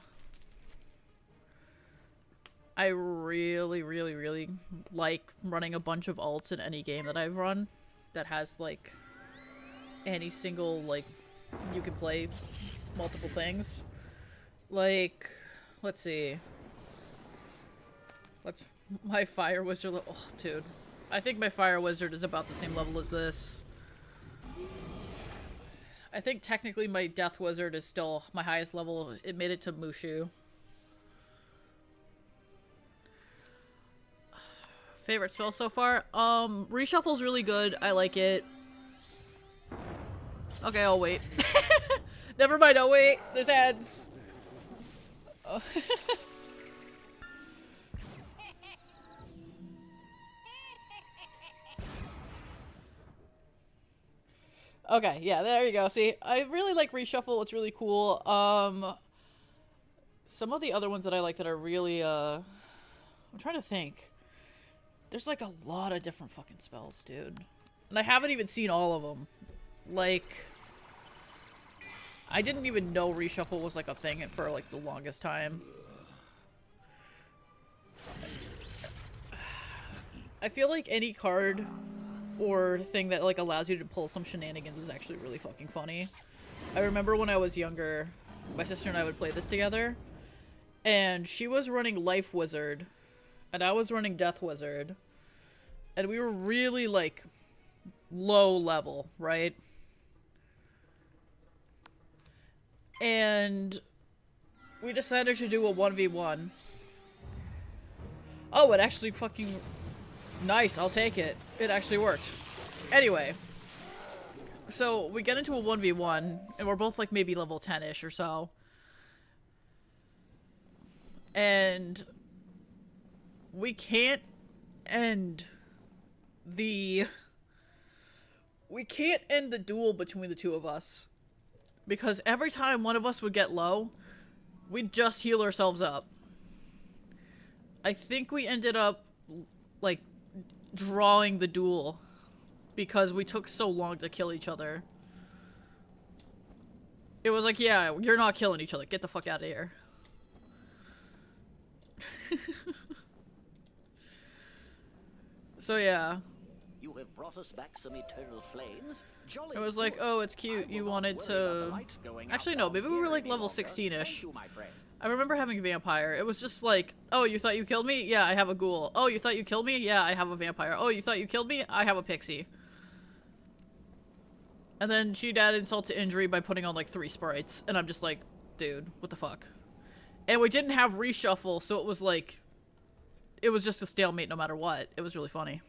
I really, really, really like running a bunch of alts in any game that I've run that has, like, any single, like, you can play multiple things. Like, let's see. What's my Fire Wizard? Oh, dude. I think my Fire Wizard is about the same level as this. I think technically my Death Wizard is still my highest level. It made it to Mushu. Favorite spell so far? Reshuffle's really good. I like it. Okay, I'll wait. Never mind, I'll wait. There's ads. Oh. Okay, yeah, there you go. See, I really like Reshuffle. It's really cool. Some of the other ones that I like that are really, I'm trying to think. There's like a lot of different fucking spells, dude. And I haven't even seen all of them. Like, I didn't even know Reshuffle was like a thing for like the longest time. I feel like any card or thing that like allows you to pull some shenanigans is actually really fucking funny. I remember when I was younger, my sister and I would play this together, and she was running Life Wizard, and I was running Death Wizard, and we were really like low level, right? And we decided to do a 1v1. Oh, it actually fucking... Nice, I'll take it. It actually worked. Anyway. So, we get into a 1v1, and we're both like maybe level 10-ish or so. And... we can't end the... We can't end the duel between the two of us. Because every time one of us would get low, we'd just heal ourselves up. I think we ended up, like, drawing the duel. Because we took so long to kill each other. It was like, yeah, you're not killing each other. Get the fuck out of here. So, yeah. You have brought us back some eternal flames. Jolly It was like, oh, it's cute. You wanted to... Actually, no. Maybe we were like level 16-ish. I remember having a vampire. It was just like, oh, you thought you killed me? Yeah, I have a ghoul. Oh, you thought you killed me? Yeah, I have a vampire. Oh, you thought you killed me? I have a pixie. And then she'd add insult to injury by putting on like 3 sprites. And I'm just like, dude, what the fuck? And we didn't have reshuffle, so it was like... It was just a stalemate no matter what. It was really funny.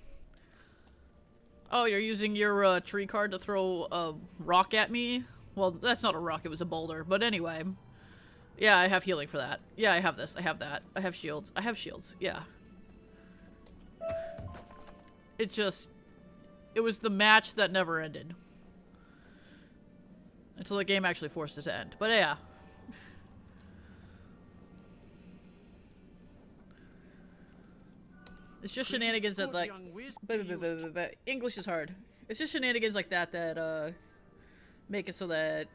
Oh, you're using your tree card to throw a rock at me? Well, that's not a rock, it was a boulder. But anyway. Yeah, I have healing for that. Yeah, I have this. I have that. I have shields. I have shields. Yeah. It just... It was the match that never ended. Until the game actually forced it to end. But yeah. It's just shenanigans that, like... English is hard. It's just shenanigans like that that, make it so that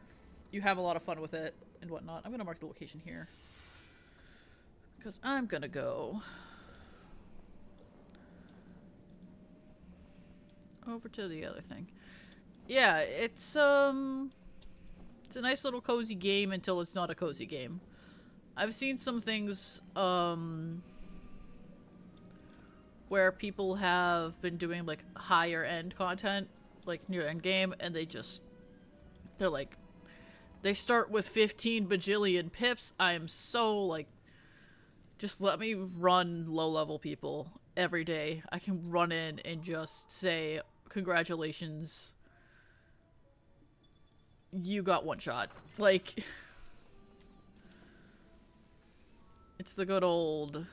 you have a lot of fun with it and whatnot. I'm gonna mark the location here. Because I'm gonna go... over to the other thing. Yeah, it's a nice little cozy game until it's not a cozy game. I've seen some things, where people have been doing, like, higher end content, like, near end game, and they're like, they start with 15 bajillion pips. I am so, like, just let me run low-level people every day. I can run in and just say, congratulations, you got one shot. Like, it's the good old...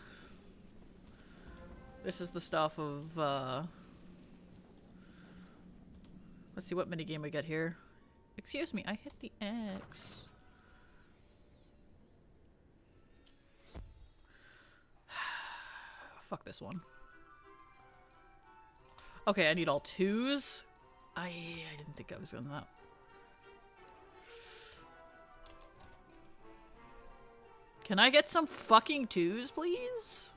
This is the stuff of, let's see what minigame we get here. Excuse me, I hit the X. Fuck this one. Okay, I need all 2s. I didn't think I was gonna that. Can I get some fucking 2s, please?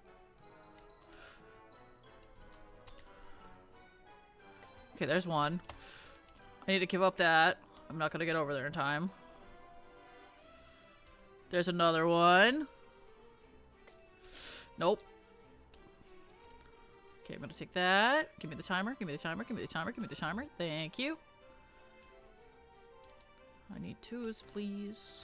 Okay, there's one. I need to give up that. I'm not gonna get over there in time. There's another one. Nope. Okay, I'm gonna take that. Give me the timer, give me the timer, give me the timer, give me the timer. Thank you. I need 2s, please.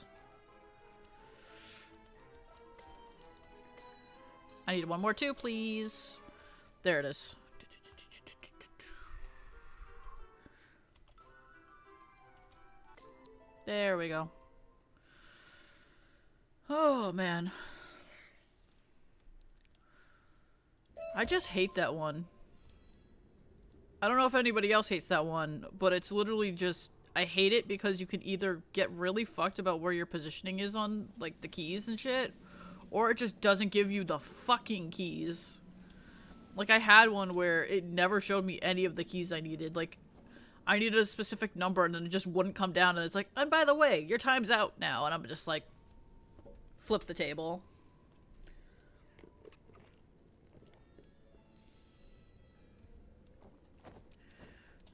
I need one more 2, please. There it is. There we go. Oh, man. I just hate that one. I don't know if anybody else hates that one, but it's literally just... I hate it because you can either get really fucked about where your positioning is on, like, the keys and shit, or it just doesn't give you the fucking keys. Like, I had one where it never showed me any of the keys I needed. Like, I needed a specific number and then it just wouldn't come down and it's like, and by the way, your time's out now. And I'm just like, flip the table.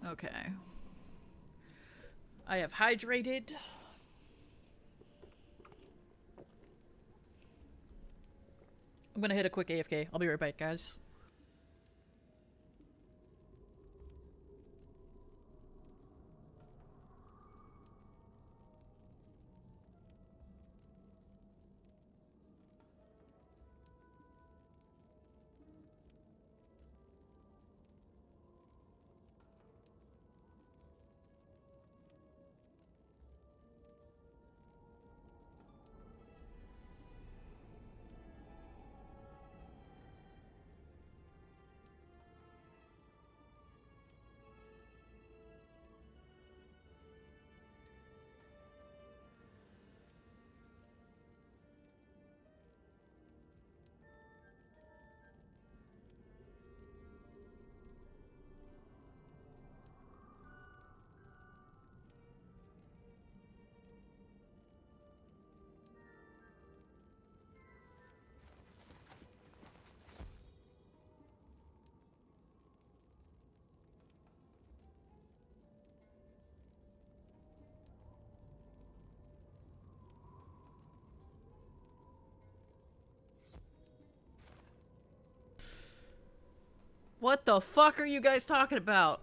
Okay. I have hydrated. I'm gonna hit a quick AFK. I'll be right back, guys. What the fuck are you guys talking about?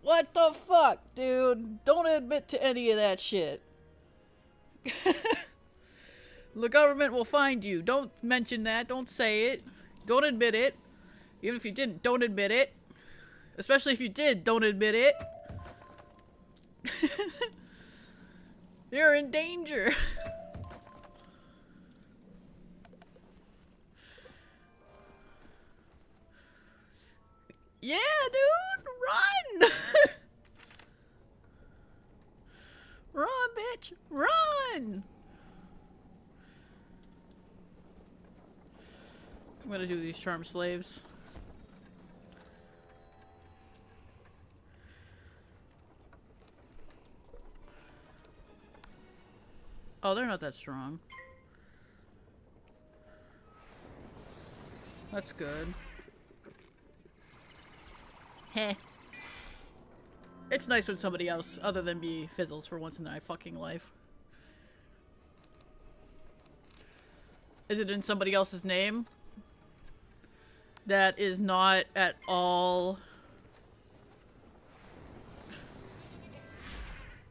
What the fuck, dude? Don't admit to any of that shit. The government will find you. Don't mention that. Don't say it. Don't admit it. Even if you didn't, don't admit it. Especially if you did, don't admit it. You're in danger. Yeah, dude! Run! Run, bitch! Run! I'm gonna do these charm slaves. Oh, they're not that strong. That's good. Heh. It's nice when somebody else, other than me, fizzles for once in my fucking life. Is it in somebody else's name? That is not at all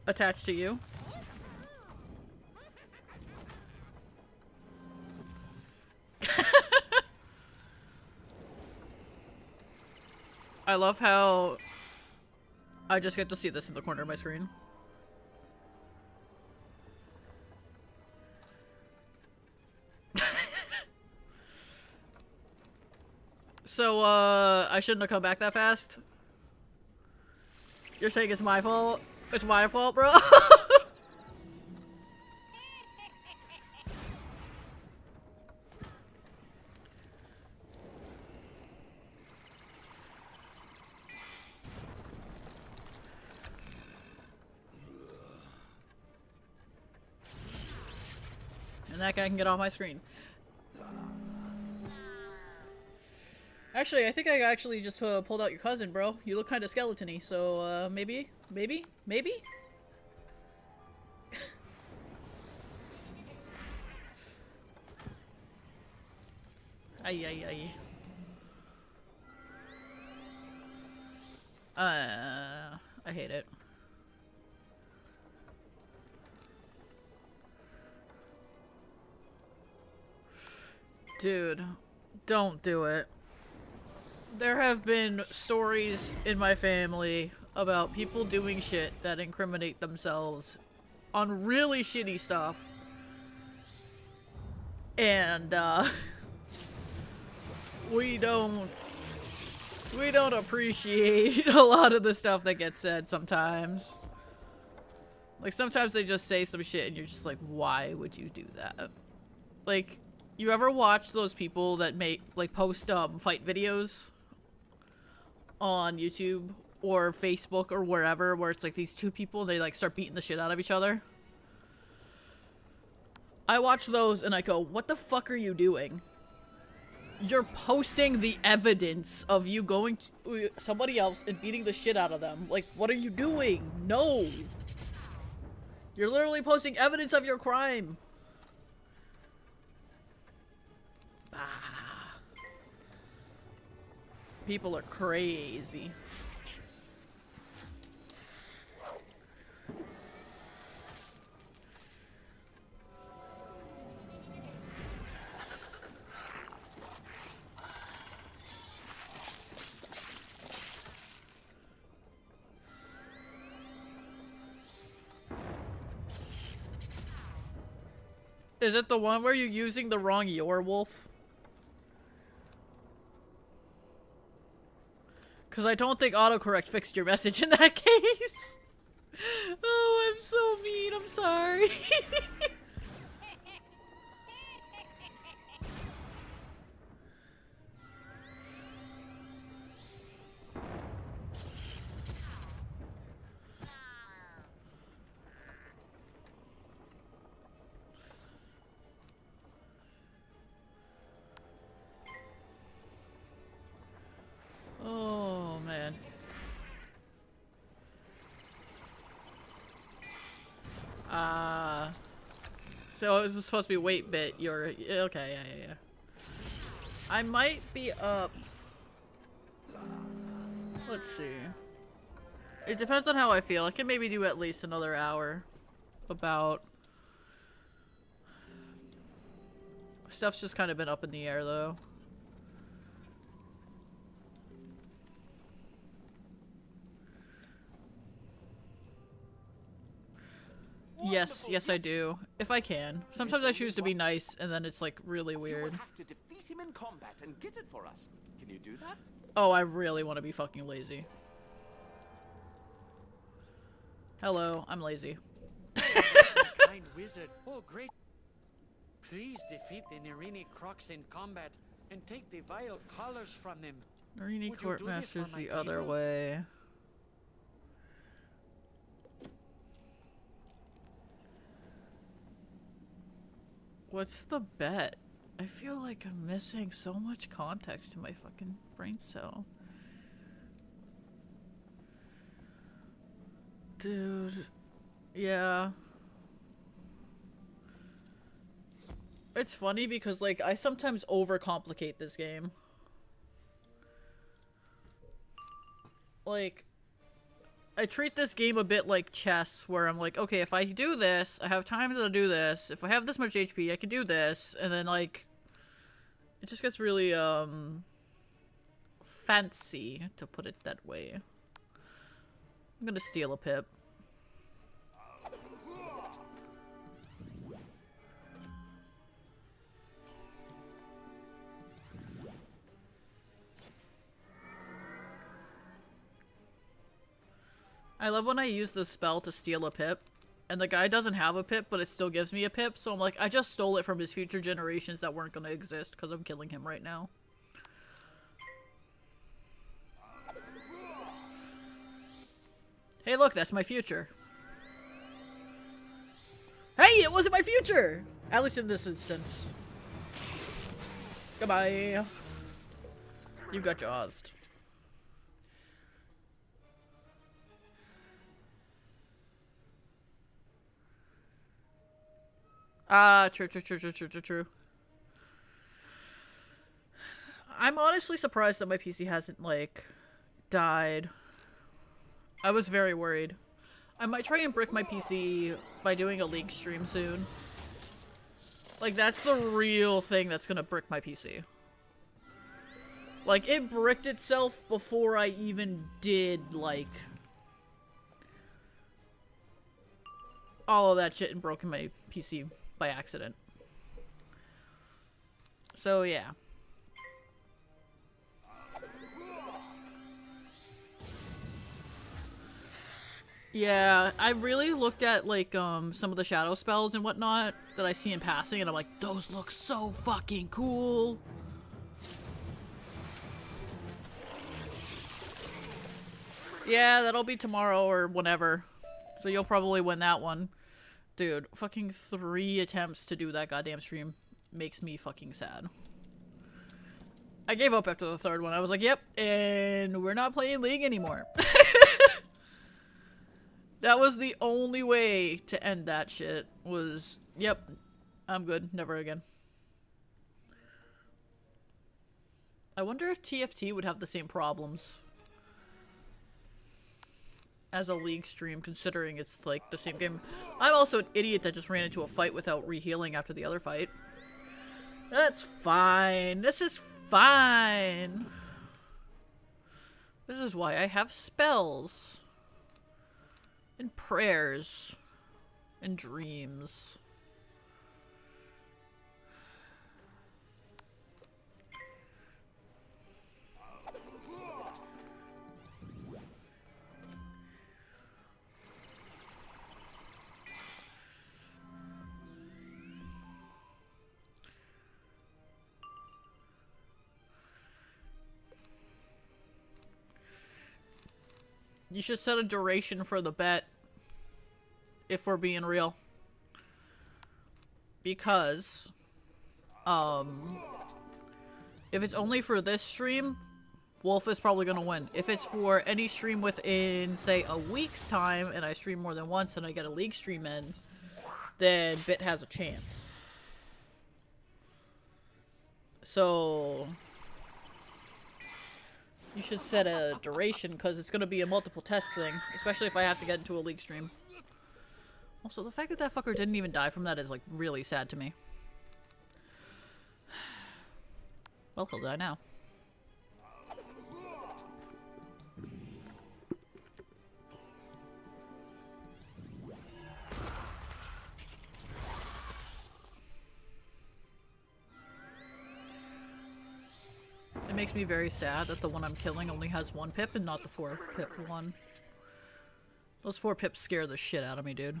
attached to you? I love how I just get to see this in the corner of my screen. So, I shouldn't have come back that fast? You're saying it's my fault? It's my fault, bro? And And that guy can get off my screen. Actually, I think I actually just pulled out your cousin, bro. You look kind of skeleton-y, so maybe? Ay, ay, ay. I hate it. Dude, don't do it. There have been stories in my family about people doing shit that incriminate themselves on really shitty stuff. And, we don't appreciate a lot of the stuff that gets said sometimes. Like, sometimes they just say some shit and you're just like, why would you do that? Like, you ever watch those people that post, fight videos on YouTube or Facebook or wherever, where it's like these two people and they like start beating the shit out of each other? I watch those and I go, what the fuck are you doing? You're posting the evidence of you going to somebody else and beating the shit out of them. Like, what are you doing? No! You're literally posting evidence of your crime. Ah. People are crazy. Is it the one where you're using the wrong Yorwolf? Because I don't think autocorrect fixed your message in that case. Oh, I'm so mean. I'm sorry. Oh, man. So it was supposed to be wait bit. You're okay. Yeah. I might be up. Let's see. It depends on how I feel. I can maybe do at least another hour. About. Stuff's just kind of been up in the air, though. Yes, I do. If I can. Sometimes I choose to be nice, and then it's like really weird. You will have to defeat him in combat and get it for us. Can you do that? Oh, I really want to be fucking lazy. Hello, I'm lazy. Kind wizard. Oh, great. Please defeat the Narini Crocs in combat and take the vile collars from them. Narini Courtmaster's the other way. What's the bet? I feel like I'm missing so much context in my fucking brain cell. Dude. Yeah. It's funny because, like, I sometimes overcomplicate this game. Like, I treat this game a bit like chess, where I'm like, okay, if I do this, I have time to do this. If I have this much HP, I can do this. And then, like, it just gets really, fancy, to put it that way. I'm gonna steal a pip. I love when I use the spell to steal a pip, and the guy doesn't have a pip, but it still gives me a pip, so I'm like, I just stole it from his future generations that weren't gonna exist, because I'm killing him right now. Hey look, that's my future. Hey, it wasn't my future! At least in this instance. Goodbye. You got jazzed. True. I'm honestly surprised that my PC hasn't, like, died. I was very worried. I might try and brick my PC by doing a League stream soon. Like, that's the real thing that's gonna brick my PC. Like, it bricked itself before I even did, like, all of that shit and broken my PC by accident. So, yeah. Yeah, I really looked at, like, some of the shadow spells and whatnot that I see in passing, and I'm like, those look so fucking cool! Yeah, that'll be tomorrow or whenever. So you'll probably win that one. Dude, fucking 3 attempts to do that goddamn stream makes me fucking sad. I gave up after the 3rd one. I was like, yep, and we're not playing League anymore. That was the only way to end that shit, was, yep, I'm good, never again. I wonder if TFT would have the same problems as a League stream, considering it's, like, the same game. I'm also an idiot that just ran into a fight without re-healing after the other fight. That's fine. This is fine. This is why I have spells. And prayers. And dreams. You should set a duration for the bet. If we're being real. Because, if it's only for this stream, Wolf is probably gonna win. If it's for any stream within, say, a week's time, and I stream more than once and I get a League stream in, then Bit has a chance. So, you should set a duration, because it's gonna be a multiple test thing, especially if I have to get into a League stream. Also, the fact that that fucker didn't even die from that is, like, really sad to me. Well, he'll die now. It makes me very sad that the one I'm killing only has 1 pip and not the 4 pip one. Those 4 pips scare the shit out of me, dude.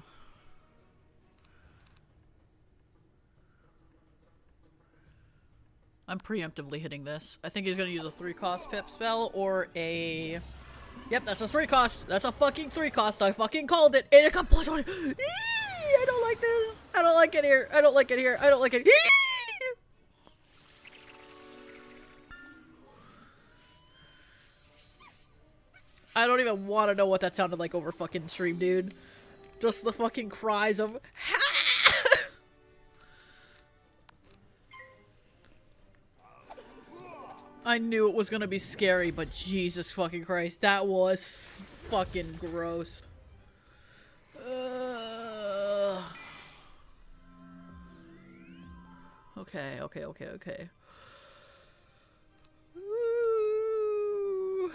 I'm preemptively hitting this. I think he's gonna use a 3-cost pip spell or a... Yep, that's a 3-cost. That's a fucking 3-cost. I fucking called it. And it got +1. I don't like this. I don't like it here. I don't like it here. I don't like it. I don't even want to know what that sounded like over fucking stream, dude. Just the fucking cries of... I knew it was gonna be scary, but Jesus fucking Christ, that was fucking gross. Okay. Ooh.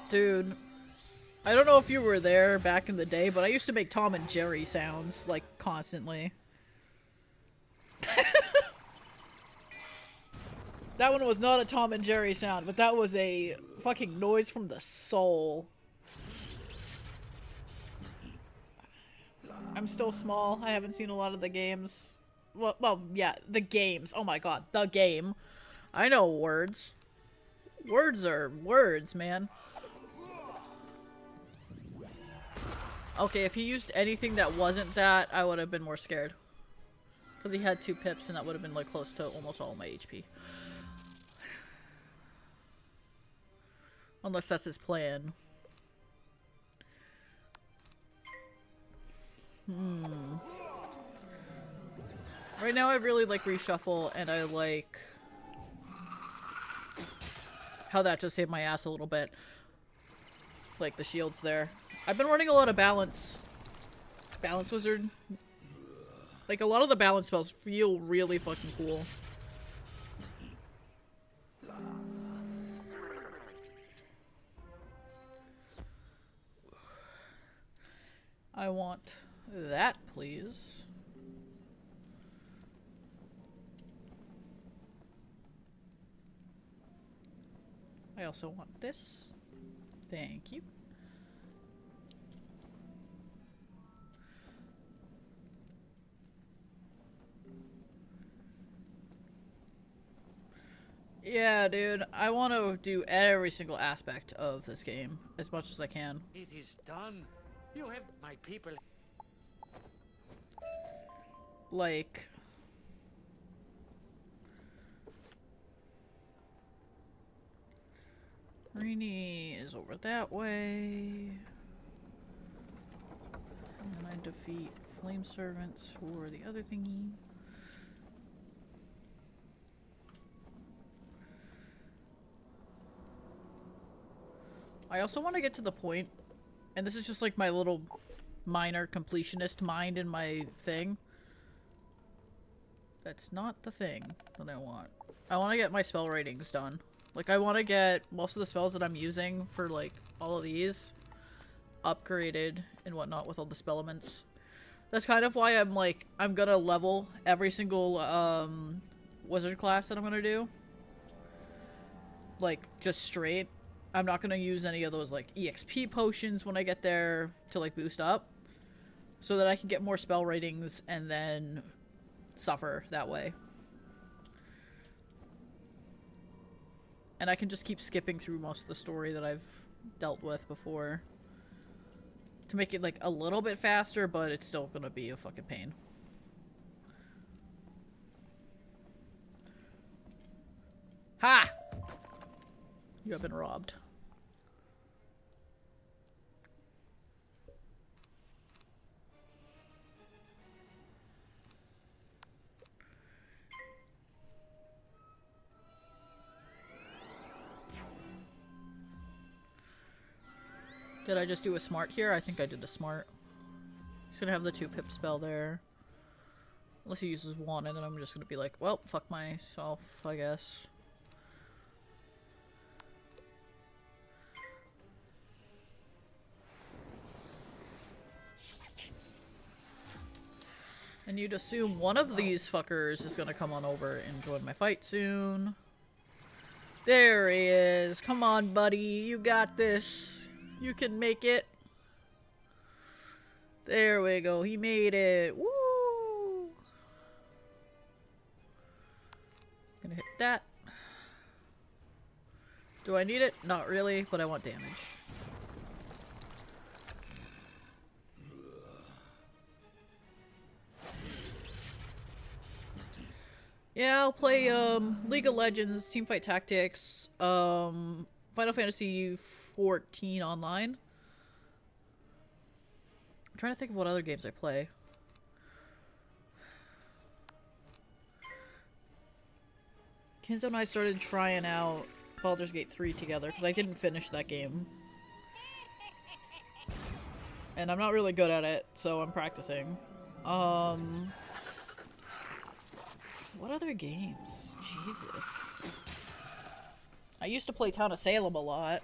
Dude. I don't know if you were there back in the day, but I used to make Tom and Jerry sounds, like, constantly. That one was not a Tom and Jerry sound, but that was a fucking noise from the soul. I'm still small. I haven't seen a lot of the games. Well, yeah, the games. Oh my god, the game. I know words. Words are words, man. Okay, if he used anything that wasn't that, I would have been more scared. Because he had 2 pips and that would have been like close to almost all my HP. Unless that's his plan. Right now I really like reshuffle, and I like how that just saved my ass a little bit. Like the shields there. I've been running a lot of balance. Balance wizard. Like a lot of the balance spells feel really fucking cool. I want that, please. I also want this. Thank you. Yeah, dude. I want to do every single aspect of this game as much as I can. It is done. You have my people. Like... Rini is over that way. And then I defeat Flame Servants for the other thingy. I also want to get to the point, and this is just like my little minor completionist mind in my thing. That's not the thing that I want. I want to get my spell ratings done. Like, I want to get most of the spells that I'm using for, like, all of these upgraded and whatnot with all the spell elements. That's kind of why I'm, like, I'm gonna level every single, wizard class that I'm gonna do. Like, just straight. I'm not gonna use any of those, like, EXP potions when I get there to, like, boost up. So that I can get more spell ratings and then suffer that way. And I can just keep skipping through most of the story that I've dealt with before. To make it, like, a little bit faster, but it's still gonna be a fucking pain. Ha! You have been robbed. Did I just do a smart here? I think I did a smart. He's gonna have the 2 pip spell there. Unless he uses 1, and then I'm just gonna be like, well, fuck myself, I guess. And you'd assume one of these fuckers is gonna come on over and join my fight soon. There he is. Come on, buddy. You got this. You can make it. There we go. He made it. Woo! Gonna hit that. Do I need it? Not really, but I want damage. Yeah, I'll play League of Legends, Teamfight Tactics, Final Fantasy 14 online. I'm trying to think of what other games I play. Kenzo and I started trying out Baldur's Gate 3 together because I didn't finish that game. And I'm not really good at it, so I'm practicing. What other games? Jesus. I used to play Town of Salem a lot.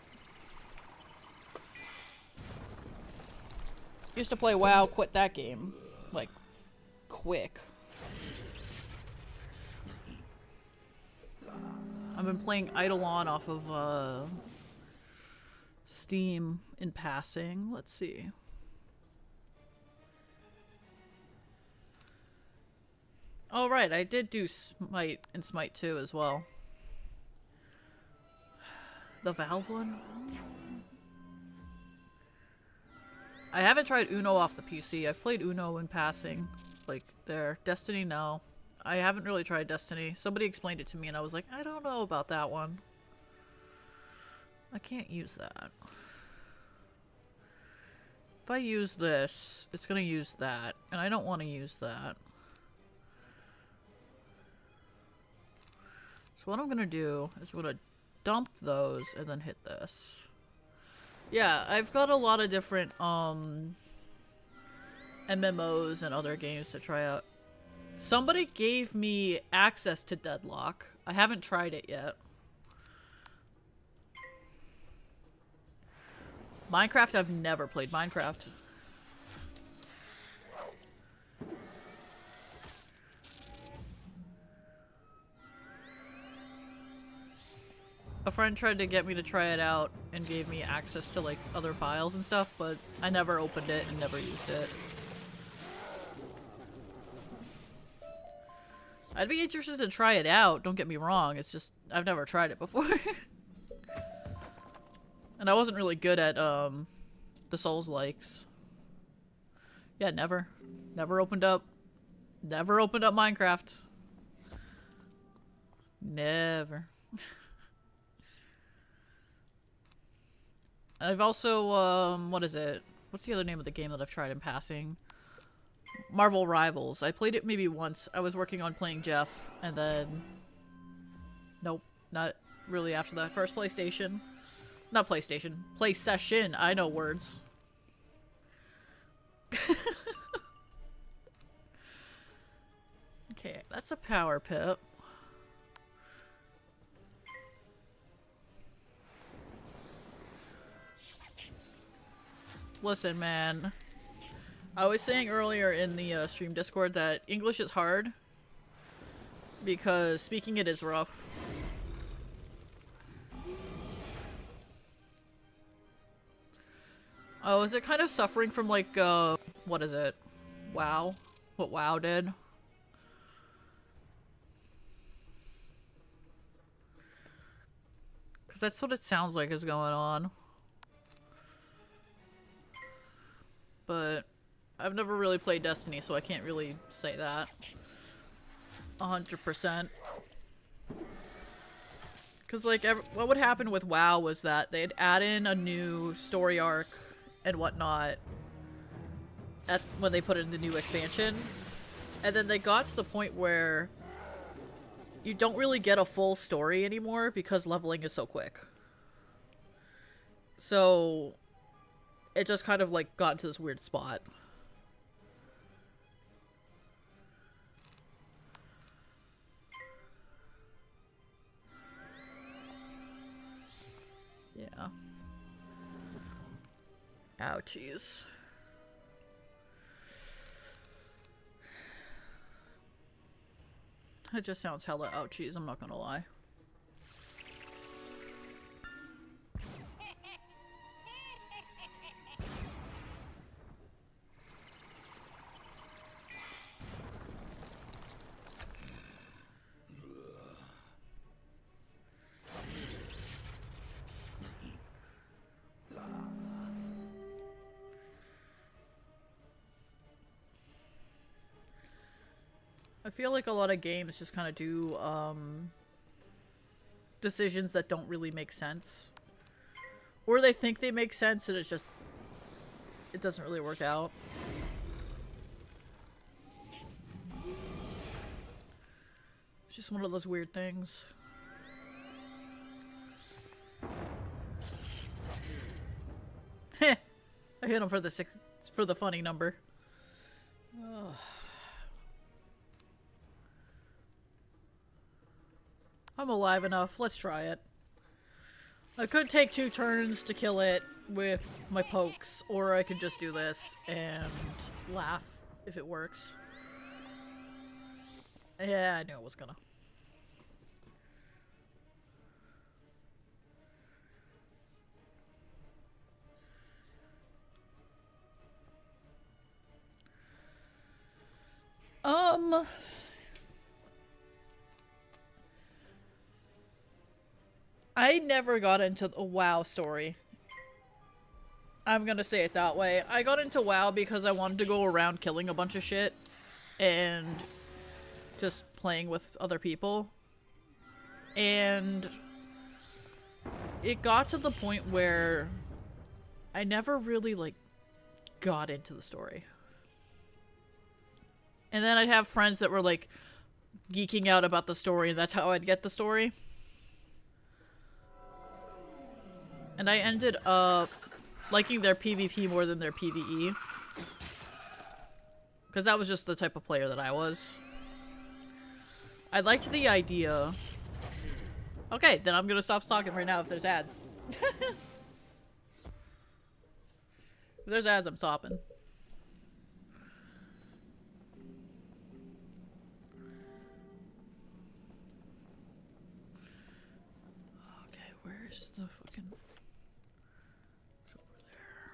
Used to play WoW, quit that game. Like, quick. I've been playing Eidolon off of, Steam in passing. Let's see. Oh, right, I did do Smite and Smite 2 as well. The Valve one? I haven't tried Uno off the PC. I've played Uno in passing. Like, there. Destiny, no. I haven't really tried Destiny. Somebody explained it to me and I was like, I don't know about that one. I can't use that. If I use this, it's gonna use that. And I don't want to use that. So what I'm gonna do is I'm gonna dump those and then hit this. Yeah, I've got a lot of different MMOs and other games to try out. Somebody gave me access to Deadlock. I haven't tried it yet. Minecraft, I've never played Minecraft. A friend tried to get me to try it out and gave me access to like other files and stuff, but I never opened it and never used it. I'd be interested to try it out, don't get me wrong, it's just I've never tried it before. And I wasn't really good at the Souls-likes. Yeah, never opened up Minecraft. Never. I've also, what is it? What's the other name of the game that I've tried in passing? Marvel Rivals. I played it maybe once. I was working on playing Jeff, and then... Nope, not really after that. First PlayStation. Not PlayStation. PlaySession. I know words. Okay, that's a power pip. Listen, man. I was saying earlier in the stream Discord that English is hard because speaking it is rough. Oh, is it kind of suffering from like, what is it? WoW? What WoW did? Because that's what it sounds like is going on. But I've never really played Destiny, so I can't really say that 100%. Because, like, what would happen with WoW was that they'd add in a new story arc and whatnot when they put in the new expansion. And then they got to the point where you don't really get a full story anymore because leveling is so quick. So it just kind of, like, got into this weird spot. Yeah. Ouchies. It just sounds hella ouchies, I'm not gonna lie. I feel like a lot of games just kind of do, decisions that don't really make sense. Or they think they make sense and it doesn't really work out. It's just one of those weird things. Heh! I hit him for the funny number. Ugh. I'm alive enough. Let's try it. I could take 2 turns to kill it with my pokes, or I could just do this and laugh if it works. Yeah, I knew it was gonna. I never got into the WoW story. I'm gonna say it that way. I got into WoW because I wanted to go around killing a bunch of shit and just playing with other people. And it got to the point where I never really, like, got into the story. And then I'd have friends that were, like, geeking out about the story, and that's how I'd get the story. And I ended up liking their PvP more than their PvE. Because that was just the type of player that I was. I liked the idea... Okay, then I'm gonna stop talking right now if there's ads. If there's ads, I'm stopping. Okay, where's the fucking... It's over there.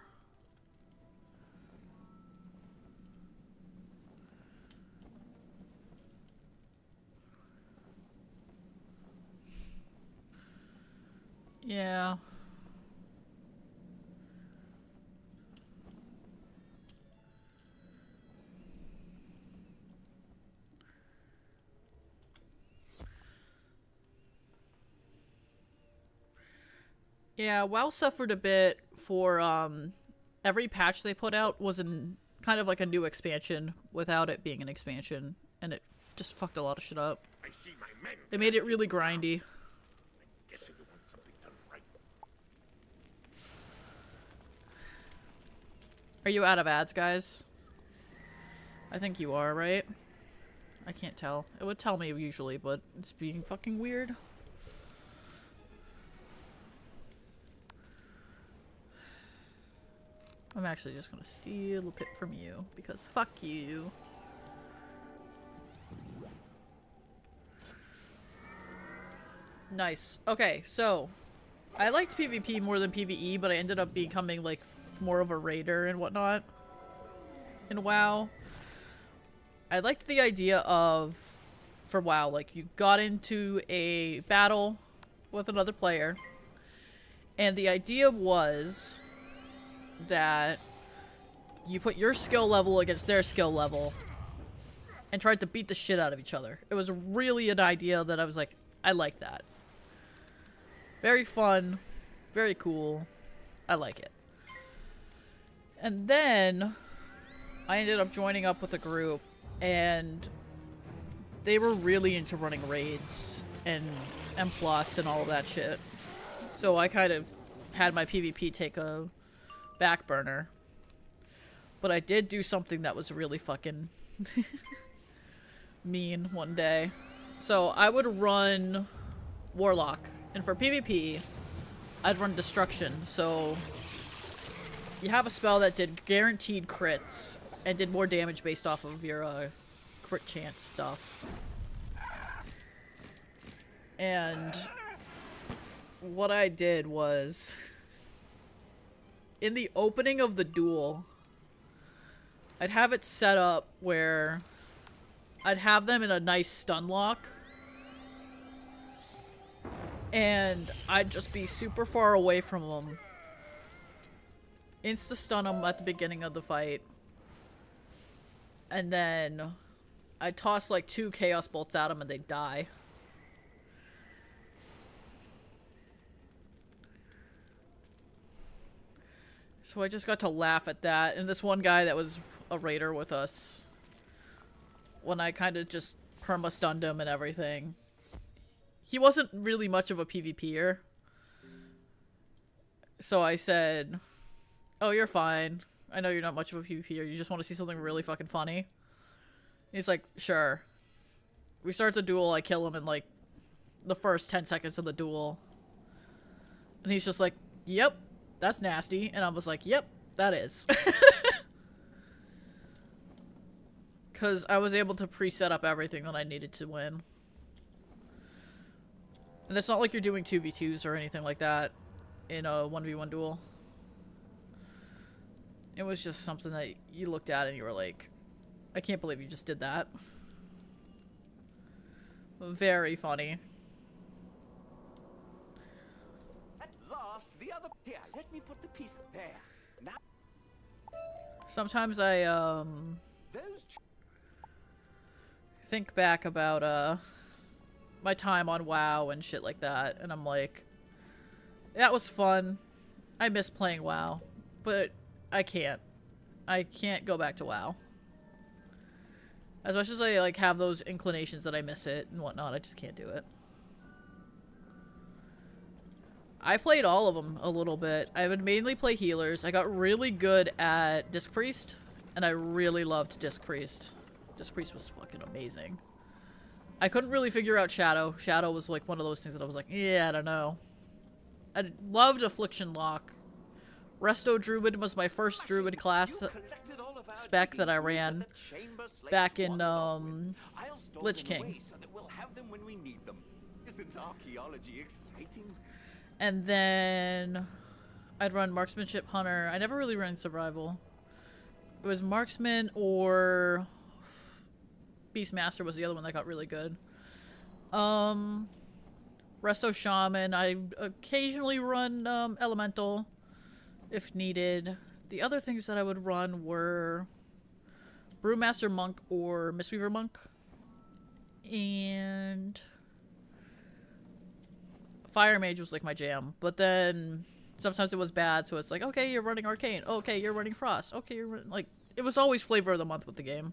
Yeah. Yeah, WoW suffered a bit for, every patch they put out was kind of like a new expansion without it being an expansion, and it just fucked a lot of shit up. I see my men. They made it really grindy. Guess you want something done right. Are you out of ads, guys? I think you are, right? I can't tell. It would tell me usually, but it's being fucking weird. I'm actually just gonna steal a pip from you, because fuck you. Nice. Okay, so I liked PvP more than PvE, but I ended up becoming like more of a raider and whatnot in WoW. I liked the idea of, for WoW, like you got into a battle with another player, and the idea was that you put your skill level against their skill level and tried to beat the shit out of each other. It was really an idea that I was like, I like that. Very fun, very cool. I like it. And then I ended up joining up with a group, and they were really into running raids and M+ and all of that shit. So I kind of had my PvP take a back burner. But I did do something that was really fucking mean one day. So I would run Warlock, and for PvP, I'd run Destruction. So you have a spell that did guaranteed crits and did more damage based off of your crit chance stuff. And what I did was, in the opening of the duel, I'd have it set up where I'd have them in a nice stun lock, and I'd just be super far away from them, insta-stun them at the beginning of the fight, and then I'd toss like 2 chaos bolts at them and they'd die. So I just got to laugh at that, and this one guy that was a raider with us, when I kind of just perma-stunned him and everything, he wasn't really much of a PvPer. So I said, oh, you're fine. I know you're not much of a PvPer. You just want to see something really fucking funny? He's like, sure. We start the duel, I kill him in like the first 10 seconds of the duel. And he's just like, yep, that's nasty. And I was like, yep, that is. Because I was able to pre-set up everything that I needed to win. And it's not like you're doing 2v2s or anything like that in a 1v1 duel. It was just something that you looked at and you were like, I can't believe you just did that. Very funny. last. The other. Here, let me put the piece there. Now. Sometimes I Those. think back about my time on WoW and shit like that, and I'm like, that was fun. I miss playing WoW, but I can't. I can't go back to WoW. As much as I like have those inclinations that I miss it and whatnot, I just can't do it. I played all of them a little bit. I would mainly play healers. I got really good at Disc Priest, and I really loved Disc Priest. Disc Priest was fucking amazing. I couldn't really figure out Shadow. Shadow was like one of those things that I was like, yeah, I don't know. I loved Affliction Lock. Resto Druid was my first Druid class spec that I ran back in Lich King. So that we'll have them when we need them. Isn't archaeology exciting? And then I'd run Marksmanship Hunter. I never really ran Survival. It was Marksman or Beastmaster was the other one that got really good. Resto Shaman. I occasionally run Elemental if needed. The other things that I would run were Brewmaster Monk or Mistweaver Monk. And Fire Mage was like my jam. But then sometimes it was bad, so it's like, okay, you're running Arcane. Okay, you're running Frost. Okay, you're running... Like, it was always flavor of the month with the game.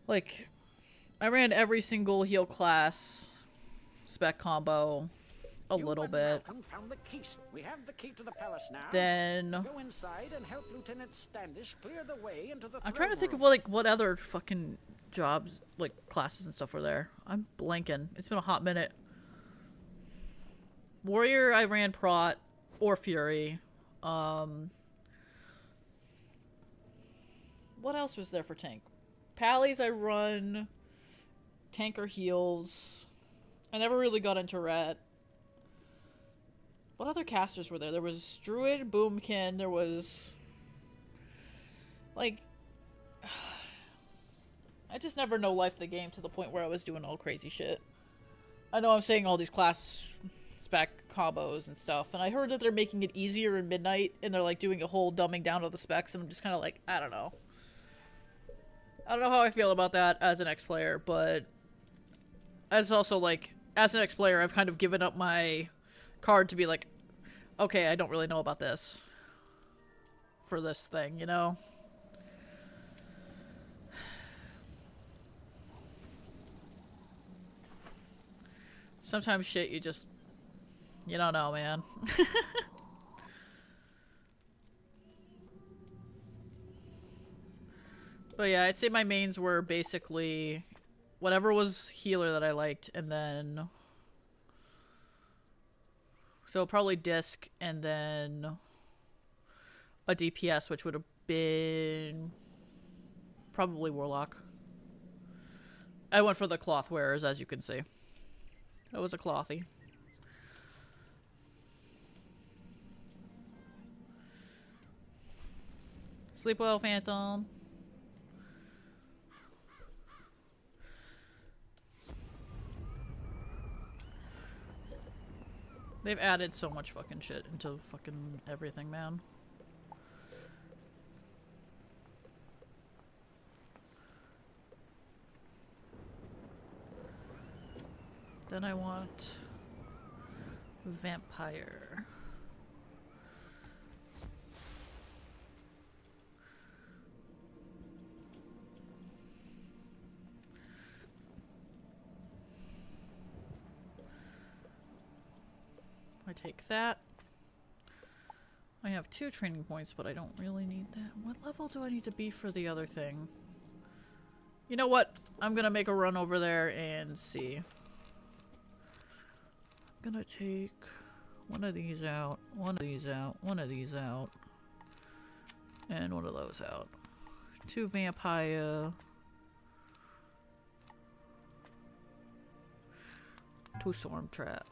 Like, I ran every single heal class spec combo a little bit. Found the key. We have the key to the palace now. Then go inside and help Lieutenant Standish clear the way into the I'm trying to think of what other fucking jobs, like classes and stuff were there. I'm blanking. It's been a hot minute. Warrior, I ran Prot or Fury. What else was there for tank? Pallies, I run tank or heals. I never really got into Ret. What other casters were there? There was Druid, Boomkin, there was... Like... I just never no-lifed the game to the point where I was doing all crazy shit. I know I'm saying all these class spec combos and stuff, and I heard that they're making it easier in Midnight, and they're like doing a whole dumbing down of the specs, and I'm just kind of like, I don't know. I don't know how I feel about that as an X-player, but... As also, like, as an X-player, I've kind of given up my card to be like, okay, I don't really know about this for this thing, you know? Sometimes shit you just, you don't know, man. But yeah, I'd say my mains were basically whatever was healer that I liked, and then... So probably Disc, and then a DPS, which would have been probably Warlock. I went for the cloth wearers, as you can see. That was a clothy. Sleep well, Phantom. They've added so much fucking shit into fucking everything, man. Then I want Vampire. I take that. I have 2 training points, but I don't really need that. What level do I need to be for the other thing? You know what? I'm gonna make a run over there and see. I'm gonna take one of these out, one of these out, one of these out, and one of those out. 2 Vampire. 2 Storm Trap.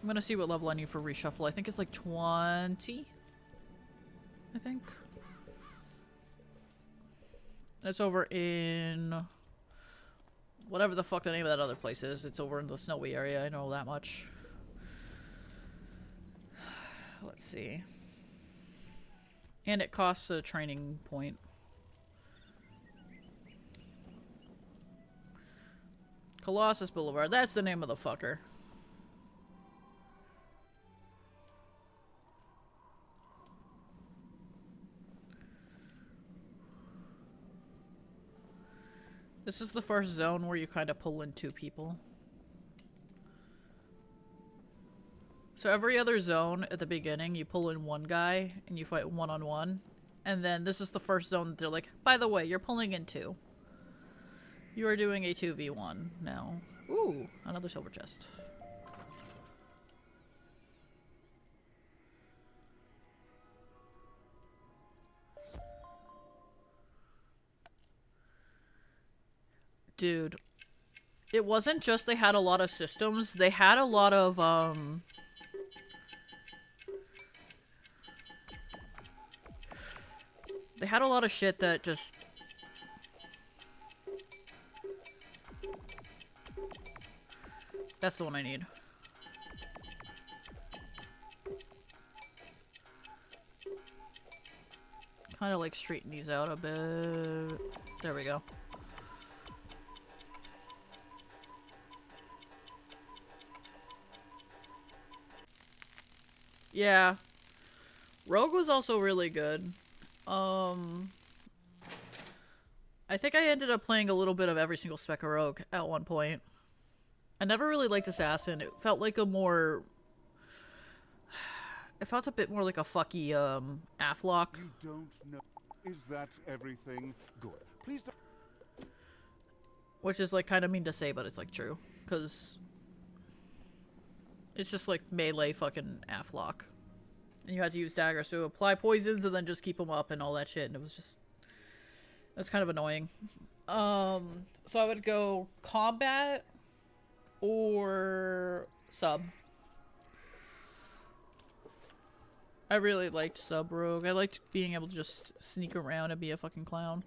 I'm gonna see what level I need for reshuffle. I think it's like 20. I think. That's over in Whatever the fuck the name of that other place is. It's over in the snowy area. I know that much. Let's see. And it costs a training point. Colossus Boulevard. That's the name of the fucker. This is the first zone where you kind of pull in 2 people. So every other zone at the beginning, you pull in 1 guy and you fight one-on-one. And then this is the first zone that they're like, by the way, you're pulling in 2. You are doing a 2v1 now. Ooh, another silver chest. Dude, it wasn't just they had a lot of systems, they had a lot of, they had a lot of shit that just... That's the one I need. Kind of like straighten these out a bit. There we go. Yeah. Rogue was also really good. I think I ended up playing a little bit of every single spec of Rogue at one point. I never really liked Assassin. It felt like a more... It felt a bit more like a fucky, Afflock. You don't know. Is that everything? Good. Please don't... Which is, like, kind of mean to say, but it's, like, true. Because... It's just, like, melee fucking Afflock. And you had to use daggers to apply poisons and then just keep them up and all that shit. And it was just... It was kind of annoying. So I would go combat or sub. I really liked sub rogue. I liked being able to just sneak around and be a fucking clown.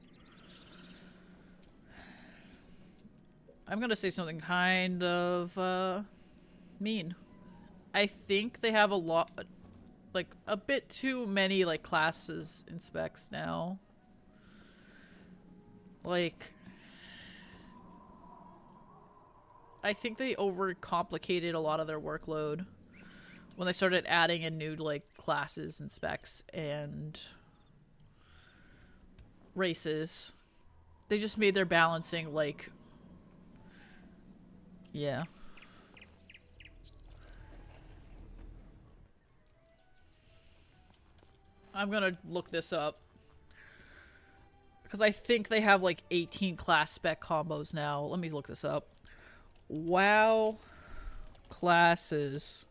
I'm gonna say something kind of mean. I think they have a lot, like a bit too many like classes and specs now. Like, I think they overcomplicated a lot of their workload when they started adding in new like classes and specs and races. They just made their balancing like, yeah. I'm gonna look this up. Because I think they have like 18 class spec combos now. Let me look this up. WoW classes.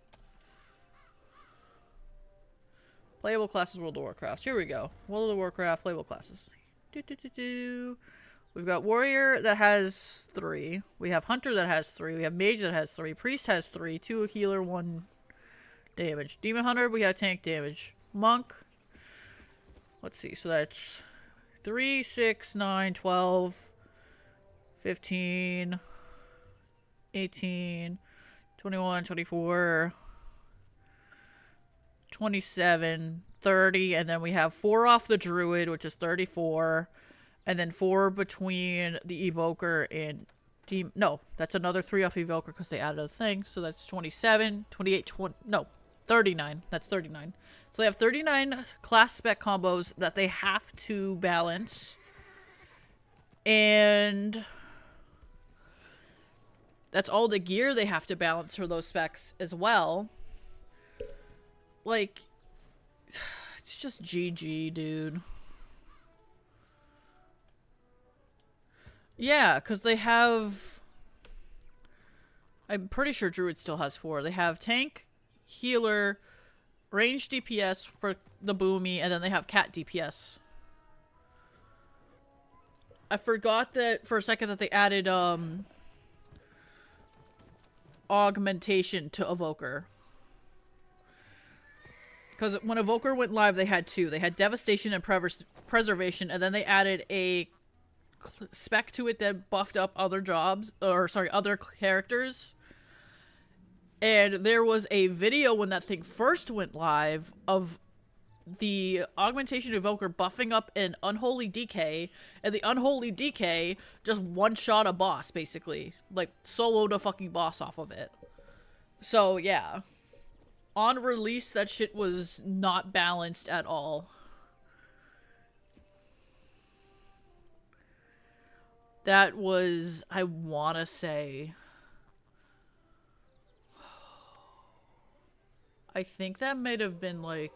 Playable classes World of Warcraft. Here we go. World of Warcraft playable classes. We've got Warrior that has 3. We have Hunter that has 3. We have Mage that has 3. Priest has 3. 2 healer, 1 damage. Demon Hunter, we have tank damage. Monk. Let's see. So that's 3, 6, 9, 12, 15, 18, 21, 24, 27, 30, and then we have 4 off the Druid, which is 34, and then 4 between the Evoker and no, that's another 3 off Evoker because they added a thing, so that's 27, 28, 20, no, 39, that's 39. So they have 39 class spec combos that they have to balance. And that's all the gear they have to balance for those specs as well. Like, it's just GG, dude. Yeah, because they have... I'm pretty sure Druid still has 4. They have tank, healer... range DPS for the Boomy, and then they have cat DPS. I forgot that for a second that they added augmentation to Evoker. Because when Evoker went live, they had 2. They had Devastation and Preservation, and then they added a spec to it that buffed up other jobs, or sorry, other characters. And there was a video when that thing first went live of the Augmentation Evoker buffing up an Unholy DK, and the Unholy DK just one-shot a boss, basically. Like, soloed a fucking boss off of it. So, yeah. On release, that shit was not balanced at all. That was, I wanna say... I think that might have been, like...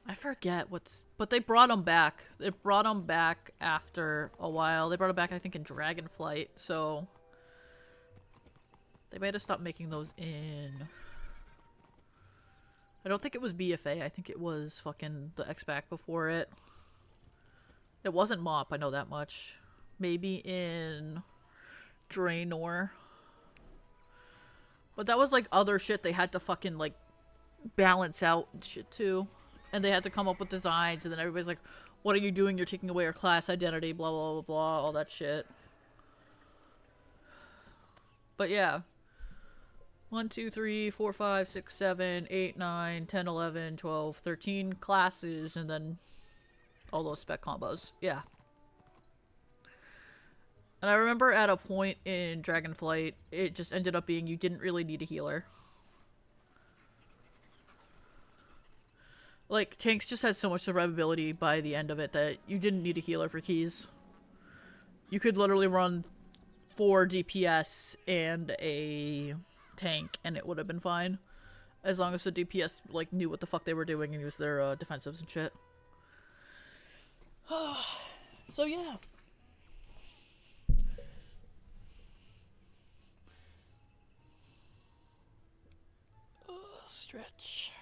I forget what's... But they brought them back. They brought them back after a while. They brought them back, I think, in Dragonflight, so... They might have stopped making those in... I don't think it was BFA. I think it was fucking the X-Pac before it. It wasn't MOP, I know that much. Maybe in... Draenor. But that was, like, other shit they had to fucking, like, balance out and shit, too. And they had to come up with designs, and then everybody's like, what are you doing? You're taking away our class identity, blah, blah, blah, blah, all that shit. But, yeah. 1, 2, 3, 4, 5, 6, 7, 8, 9, 10, 11, 12, 13 classes, and then all those spec combos. Yeah. And I remember at a point in Dragonflight, it just ended up being you didn't really need a healer. Like, tanks just had so much survivability by the end of it that you didn't need a healer for keys. You could literally run 4 DPS and a tank, and it would have been fine. As long as the DPS, like, knew what the fuck they were doing and used their defensives and shit. So, yeah. Stretch.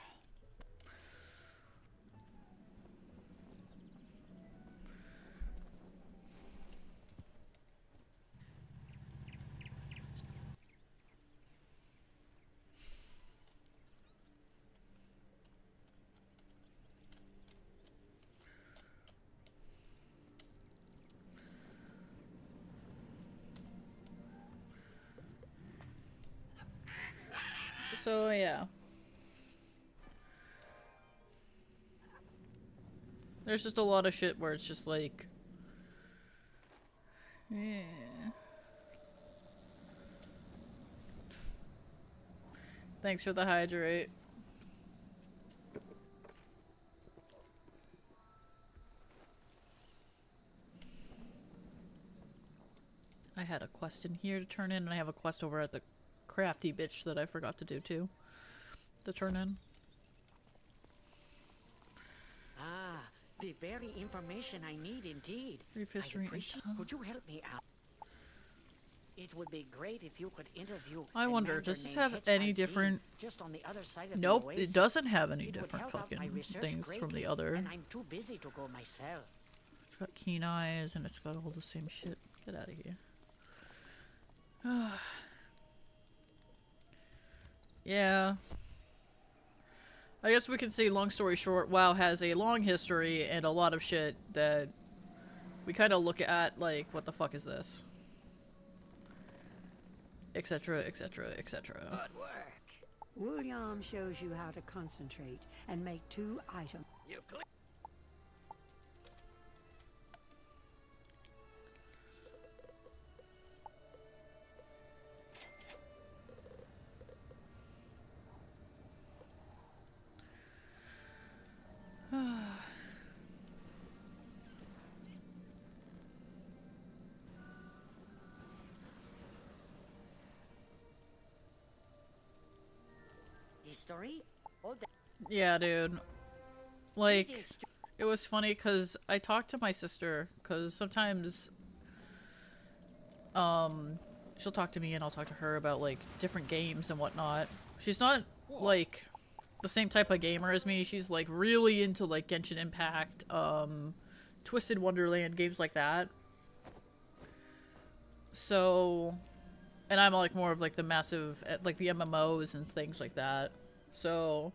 So, yeah. There's just a lot of shit where it's just like... Yeah. Thanks for the hydrate. I had a quest in here to turn in, and I have a quest over at the crafty bitch that I forgot to do too. To turn in. Ah, the very information I need indeed. Brief history. Could you help me out? It would be great if you could interview. I wonder, does this have any different... Just on the other side of Nope, the oasis? it doesn't have any It would different help out my fucking research things from the greatly, other. and I'm too busy to go myself. It's got keen eyes, and it's got all the same shit. Get out of here. Yeah. I guess we can say, long story short, WoW has a long history and a lot of shit that we kind of look at like, what the fuck is this? Etc, etc, etc. Good work. William shows you how to concentrate and make 2 items. You've clicked. History? All that. Yeah, dude. Like, it was funny because I talked to my sister because sometimes she'll talk to me and I'll talk to her about like different games and whatnot. She's not like the same type of gamer as me. She's like really into like Genshin Impact, Twisted Wonderland, games like that. So, and I'm like more of like the massive, like the MMOs and things like that. So,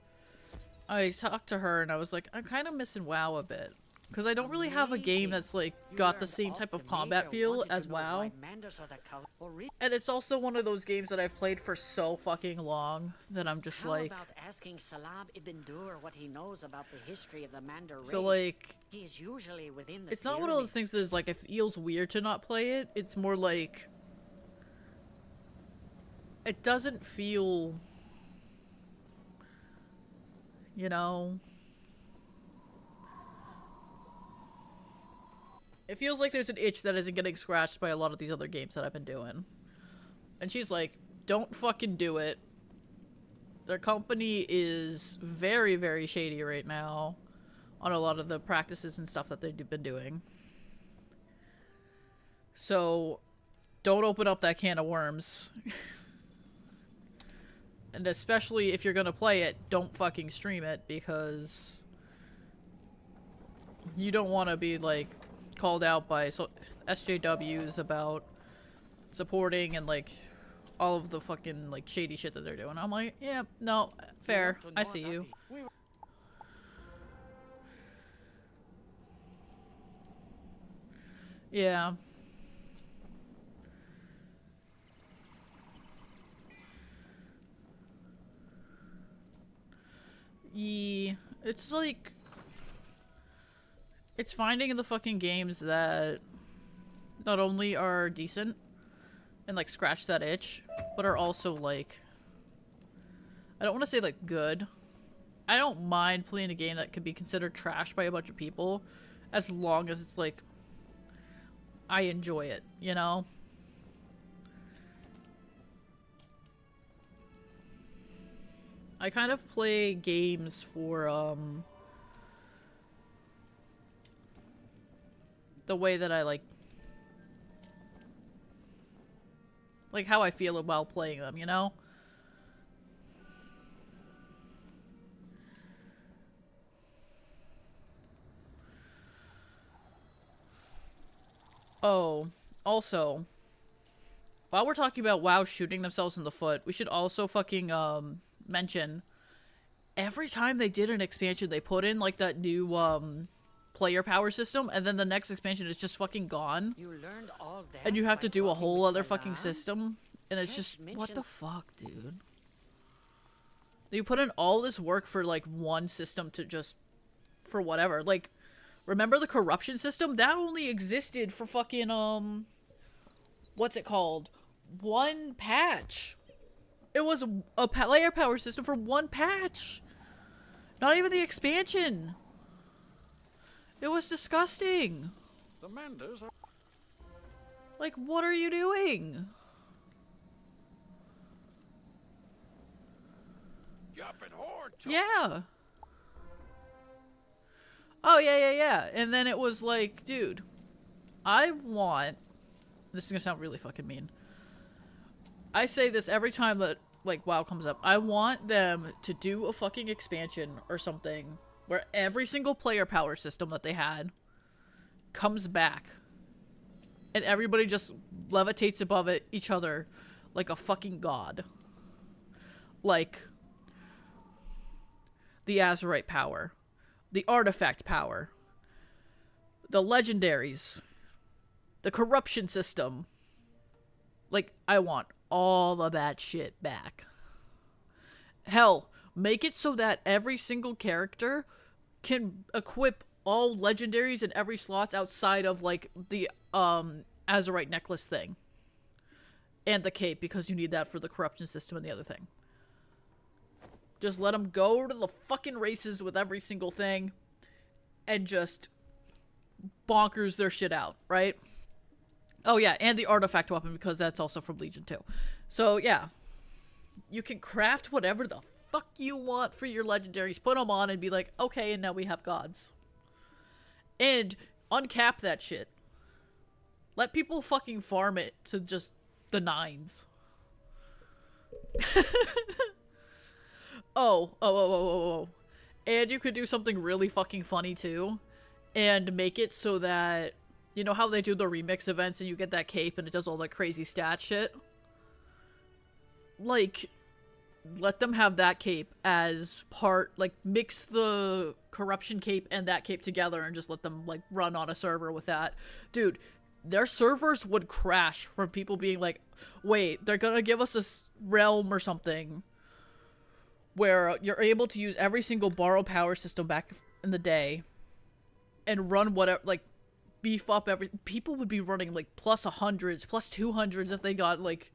I talked to her and I was like, I'm kind of missing WoW a bit. Because I don't really have a game that's like got the same type of combat feel as WoW. And it's also one of those games that I've played for so fucking long that I'm just like... How about asking Salab ibn Dur what he knows about the history of the Mandar race? So like... He is usually within the it's not one of those things that is like, it feels weird to not play it. It's more like... it doesn't feel... you know... it feels like there's an itch that isn't getting scratched by a lot of these other games that I've been doing. And she's like, don't fucking do it. Their company is very, very shady right now on a lot of the practices and stuff that they've been doing. So, don't open up that can of worms. And especially if you're gonna play it, don't fucking stream it, because you don't want to be, like, called out by SJWs about supporting and like all of the fucking like shady shit that they're doing. I'm like, yeah, no, fair. I see you. Yeah. Yeah. It's like... it's finding the fucking games that not only are decent and like scratch that itch, but are also like... I don't want to say like good. I don't mind playing a game that could be considered trash by a bunch of people, as long as it's like... I enjoy it, you know? I kind of play games for, the way that I like how I feel while playing them, you know? Oh, also, while we're talking about WoW shooting themselves in the foot, we should also fucking, mention, every time they did an expansion, they put in, like, that new, player power system, and then the next expansion is just fucking gone. You learned all that And you have by to do a talking whole with other fucking Salam? system, and it's just, Just what the mention- fuck, dude? You put in all this work for, like, one system to just, for whatever. Like, remember the corruption system? That only existed for fucking, what's it called? One patch. It was a player power system for one patch. Not even the expansion. It was disgusting. The Manders are... like, what are you doing? Jumping horde. Yeah. Oh, yeah. And then it was like, dude, I want... this is gonna sound really fucking mean. I say this every time that, like, WoW comes up. I want them to do a fucking expansion or something where every single player power system that they had comes back. And everybody just levitates above it, each other like a fucking god. Like the Azerite power, the artifact power, the legendaries, the corruption system. Like, I want all of that shit back. Hell, make it so that every single character can equip all legendaries in every slots outside of, like, the Azerite necklace thing. And the cape, because you need that for the corruption system and the other thing. Just let them go to the fucking races with every single thing and just bonkers their shit out, right? Oh yeah, and the artifact weapon, because that's also from Legion 2. So yeah, you can craft whatever the fuck you want for your legendaries, put them on and be like, okay, and now we have gods. And uncap that shit. Let people fucking farm it to just the nines. Oh. And you could do something really fucking funny too, and make it so that, you know how they do the remix events and you get that cape and it does all that crazy stat shit? Like, let them have that cape as part, like, mix the corruption cape and that cape together and just let them, like, run on a server with that. Dude, their servers would crash from people being like, wait, they're gonna give us a realm or something where you're able to use every single borrow power system back in the day and run whatever, like, beef up every. People would be running, like, plus 100s, plus 200s if they got, like,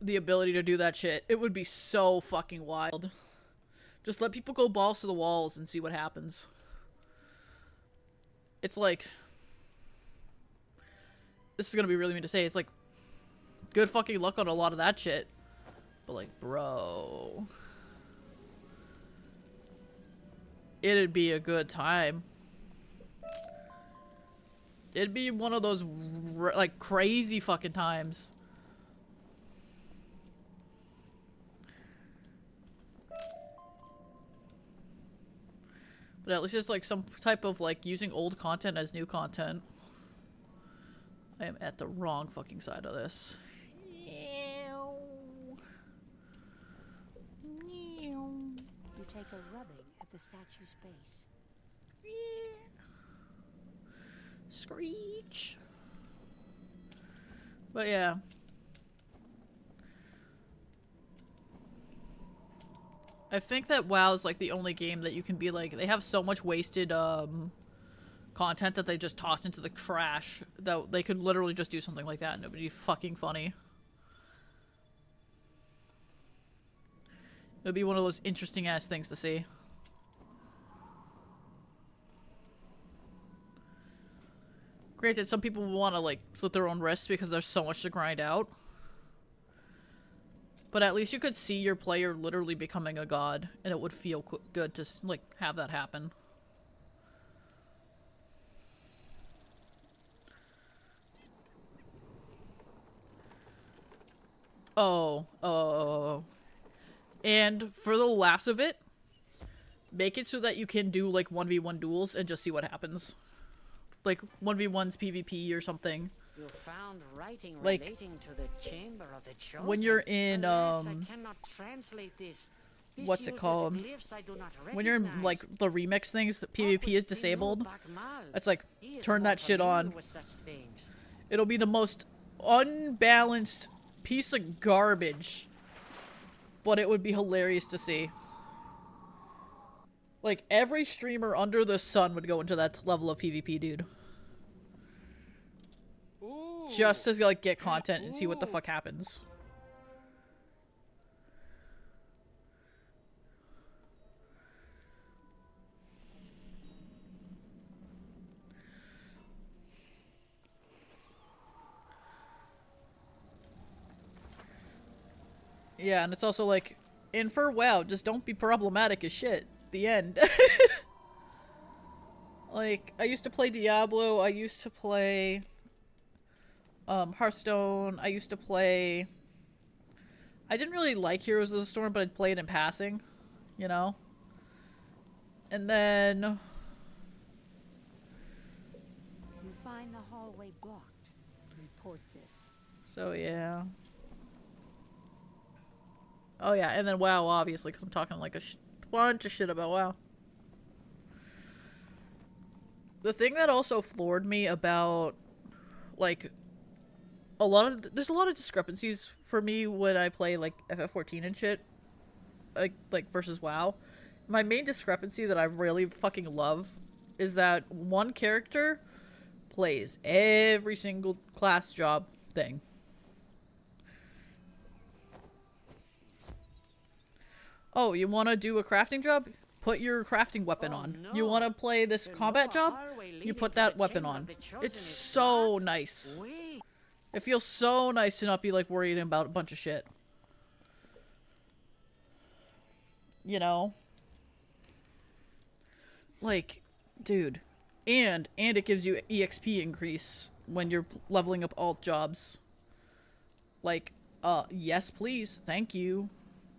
the ability to do that shit. It would be so fucking wild. Just let people go balls to the walls and see what happens. It's like, this is gonna be really mean to say, it's like, good fucking luck on a lot of that shit. But like, bro, it'd be a good time. It'd be one of those, like, crazy fucking times. But at least it's like some type of, like, using old content as new content. I am at the wrong fucking side of this. You take a rubbing at the statue's base. Screech. But yeah. I think that WoW's like the only game that you can be like, they have so much wasted content that they just tossed into the trash that they could literally just do something like that and it would be fucking funny. It would be one of those interesting ass things to see. Granted, some people want to like slit their own wrists because there's so much to grind out. But at least you could see your player literally becoming a god, and it would feel good to, like, have that happen. Oh. And for the last of it, make it so that you can do, like, 1v1 duels and just see what happens. Like, 1v1's PvP or something. You found writing like, relating to the Chamber of the Chosen. When you're in, Alas, I cannot translate this. What's it called? When you're in, like, the remix things, PvP is disabled. It's like, turn that shit on. It'll be the most unbalanced piece of garbage. But it would be hilarious to see. Like, every streamer under the sun would go into that level of PvP, dude. Just to, like, get content and see what the fuck happens. Yeah, and it's also like, and for WoW, just don't be problematic as shit. The end. Like, I used to play Diablo, I used to play Hearthstone, I used to play, I didn't really like Heroes of the Storm, but I'd play it in passing, you know? And then You find the hallway blocked. Report this. So yeah. Oh yeah, and then WoW, obviously, because I'm talking like a bunch of shit about WoW. The thing that also floored me about, like, there's a lot of discrepancies for me when I play, like, FF14 and shit, like versus WoW. My main discrepancy that I really fucking love is that one character plays every single class job thing. Oh, you want to do a crafting job? Put your crafting weapon on. No. You want to play this combat job? You put that weapon on. It's so nice. It feels so nice to not be, like, worried about a bunch of shit. You know? Like, dude. And it gives you EXP increase when you're leveling up alt jobs. Like, yes please, thank you.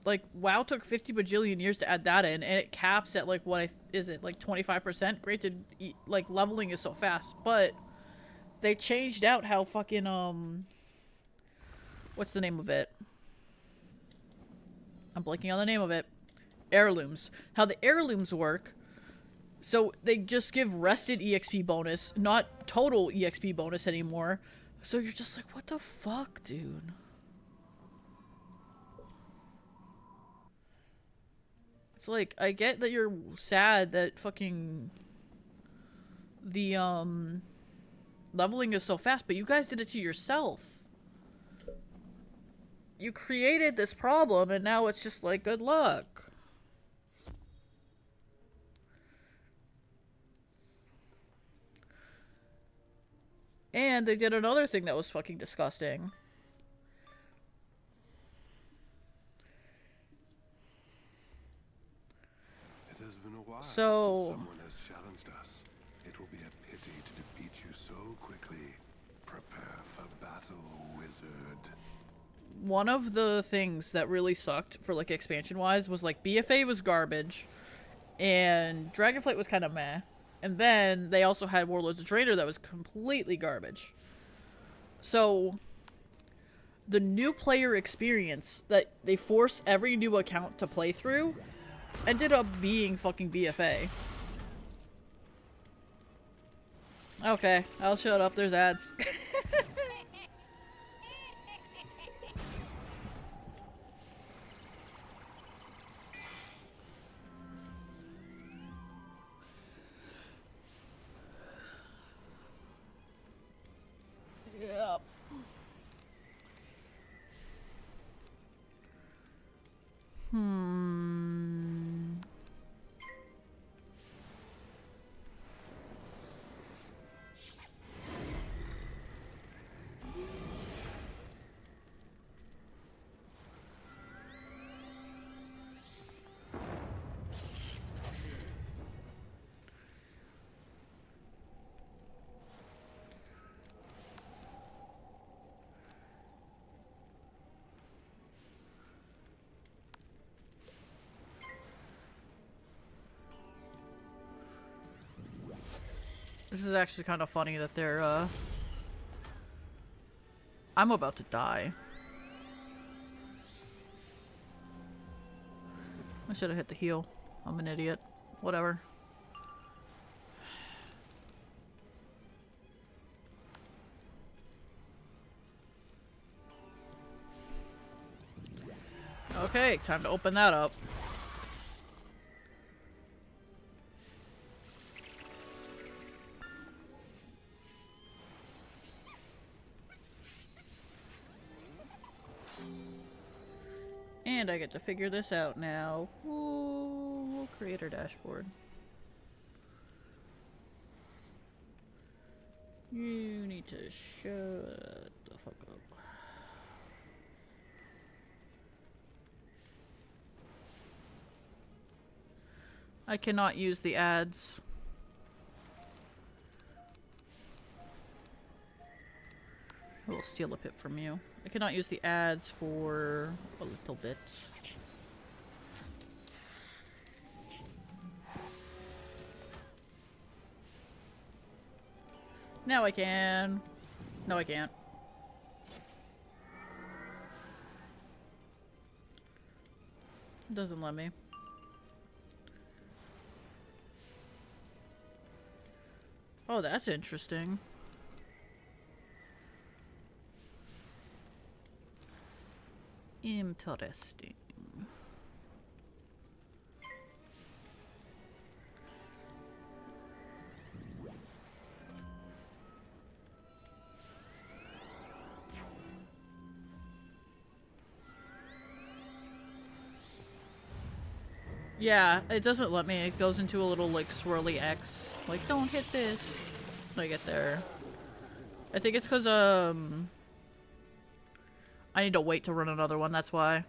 Like, WoW took 50 bajillion years to add that in, and it caps at, like, what is it, like 25%? Granted, like, leveling is so fast, but they changed out how fucking, what's the name of it? I'm blanking on the name of it. Heirlooms. How the heirlooms work. So they just give rested EXP bonus, not total EXP bonus anymore. So you're just like, what the fuck, dude? It's like, I get that you're sad that fucking the leveling is so fast, but you guys did it to yourself. You created this problem and now it's just like, good luck. And they did another thing that was fucking disgusting. It has been a while since someone has challenged us. It will be a pity to defeat you so quickly. Prepare for battle, wizard. One of the things that really sucked for like expansion wise was like BFA was garbage and Dragonflight was kind of meh. And then they also had Warlords of Draenor that was completely garbage. So the new player experience that they force every new account to play through ended up being fucking BFA. Okay, I'll shut up. There's ads. Yep. This is actually kind of funny that they're, I'm about to die. I should have hit the heal. I'm an idiot. Whatever. Okay, time to open that up. And I get to figure this out now. Ooh, we'll create our dashboard. You need to shut the fuck up. I cannot use the ads. I will steal a pip from you. I cannot use the ads for a little bit. Now I can. No, I can't. It doesn't let me. Oh, that's interesting. Interesting. Yeah, it doesn't let me. It goes into a little, like, swirly X. Like, don't hit this. When I get there. I think it's because, I need to wait to run another one, that's why.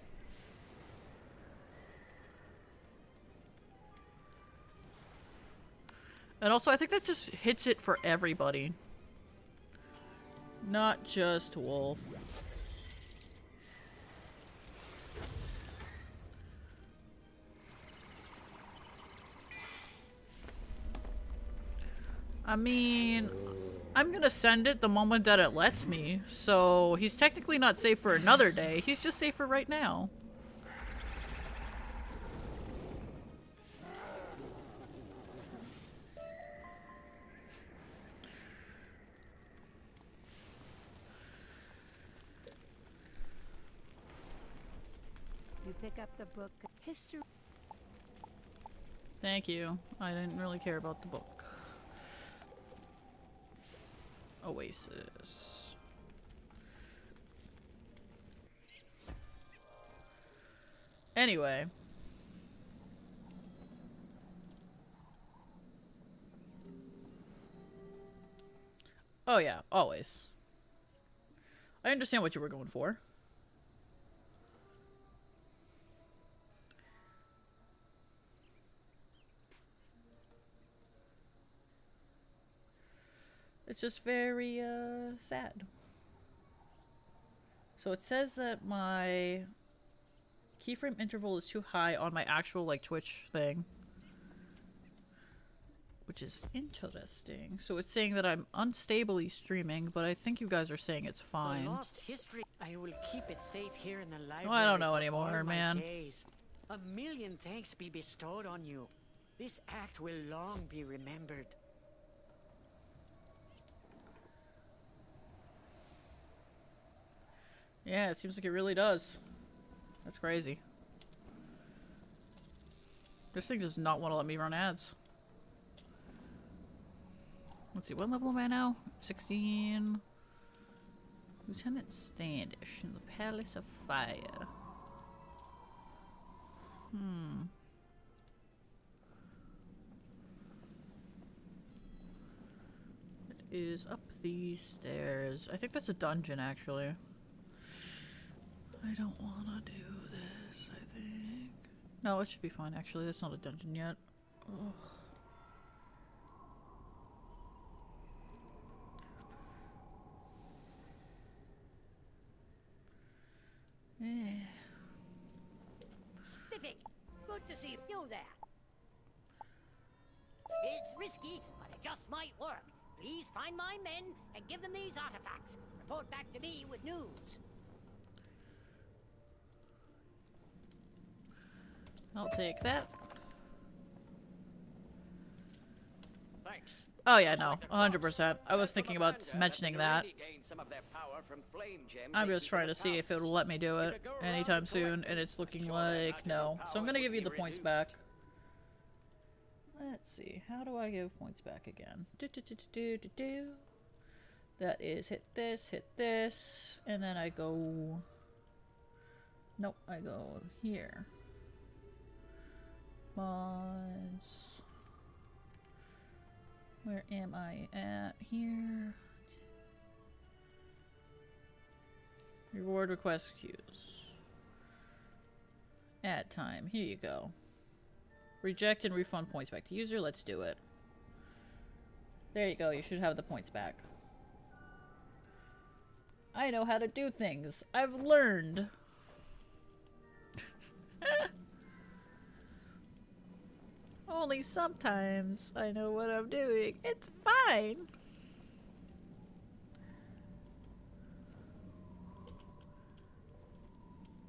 And also, I think that just hits it for everybody. Not just Wolf. I mean, I'm gonna send it the moment that it lets me, so he's technically not safe for another day, he's just safe for right now. pick up the book History. Thank you. I didn't really care about the book. Oasis. Anyway. Oh yeah, always. I understand what you were going for. It's just very, sad. So it says that my keyframe interval is too high on my actual, like, Twitch thing. Which is interesting. So it's saying that I'm unstably streaming, but I think you guys are saying it's fine. The lost history. I will keep it safe here in the library. Oh, I don't know for anymore, all my man. days. A million thanks be bestowed on you. This act will long be remembered. Yeah, it seems like it really does. That's crazy. This thing does not want to let me run ads. Let's see, what level am I now? 16. Lieutenant Standish in the Palace of Fire. It is up these stairs. I think that's a dungeon, actually. I don't want to do this, I think. No, it should be fine, actually. That's not a dungeon yet. Ugh. Spiffy, good to see you there. It's risky, but it just might work. Please find my men and give them these artifacts. Report back to me with news. I'll take that. Thanks. Oh yeah, no, 100%. I was thinking about mentioning that. I'm just trying to see if it'll let me do it anytime soon, and it's looking like no. So I'm gonna give you the points back. Let's see, how do I give points back again? That is hit this, and then I go... Nope, I go here. Mods... Where am I at here? Reward request queues. Add time. Here you go. Reject and refund points back to user. Let's do it. There you go. You should have the points back. I know how to do things. I've learned. Only sometimes I know what I'm doing. It's fine.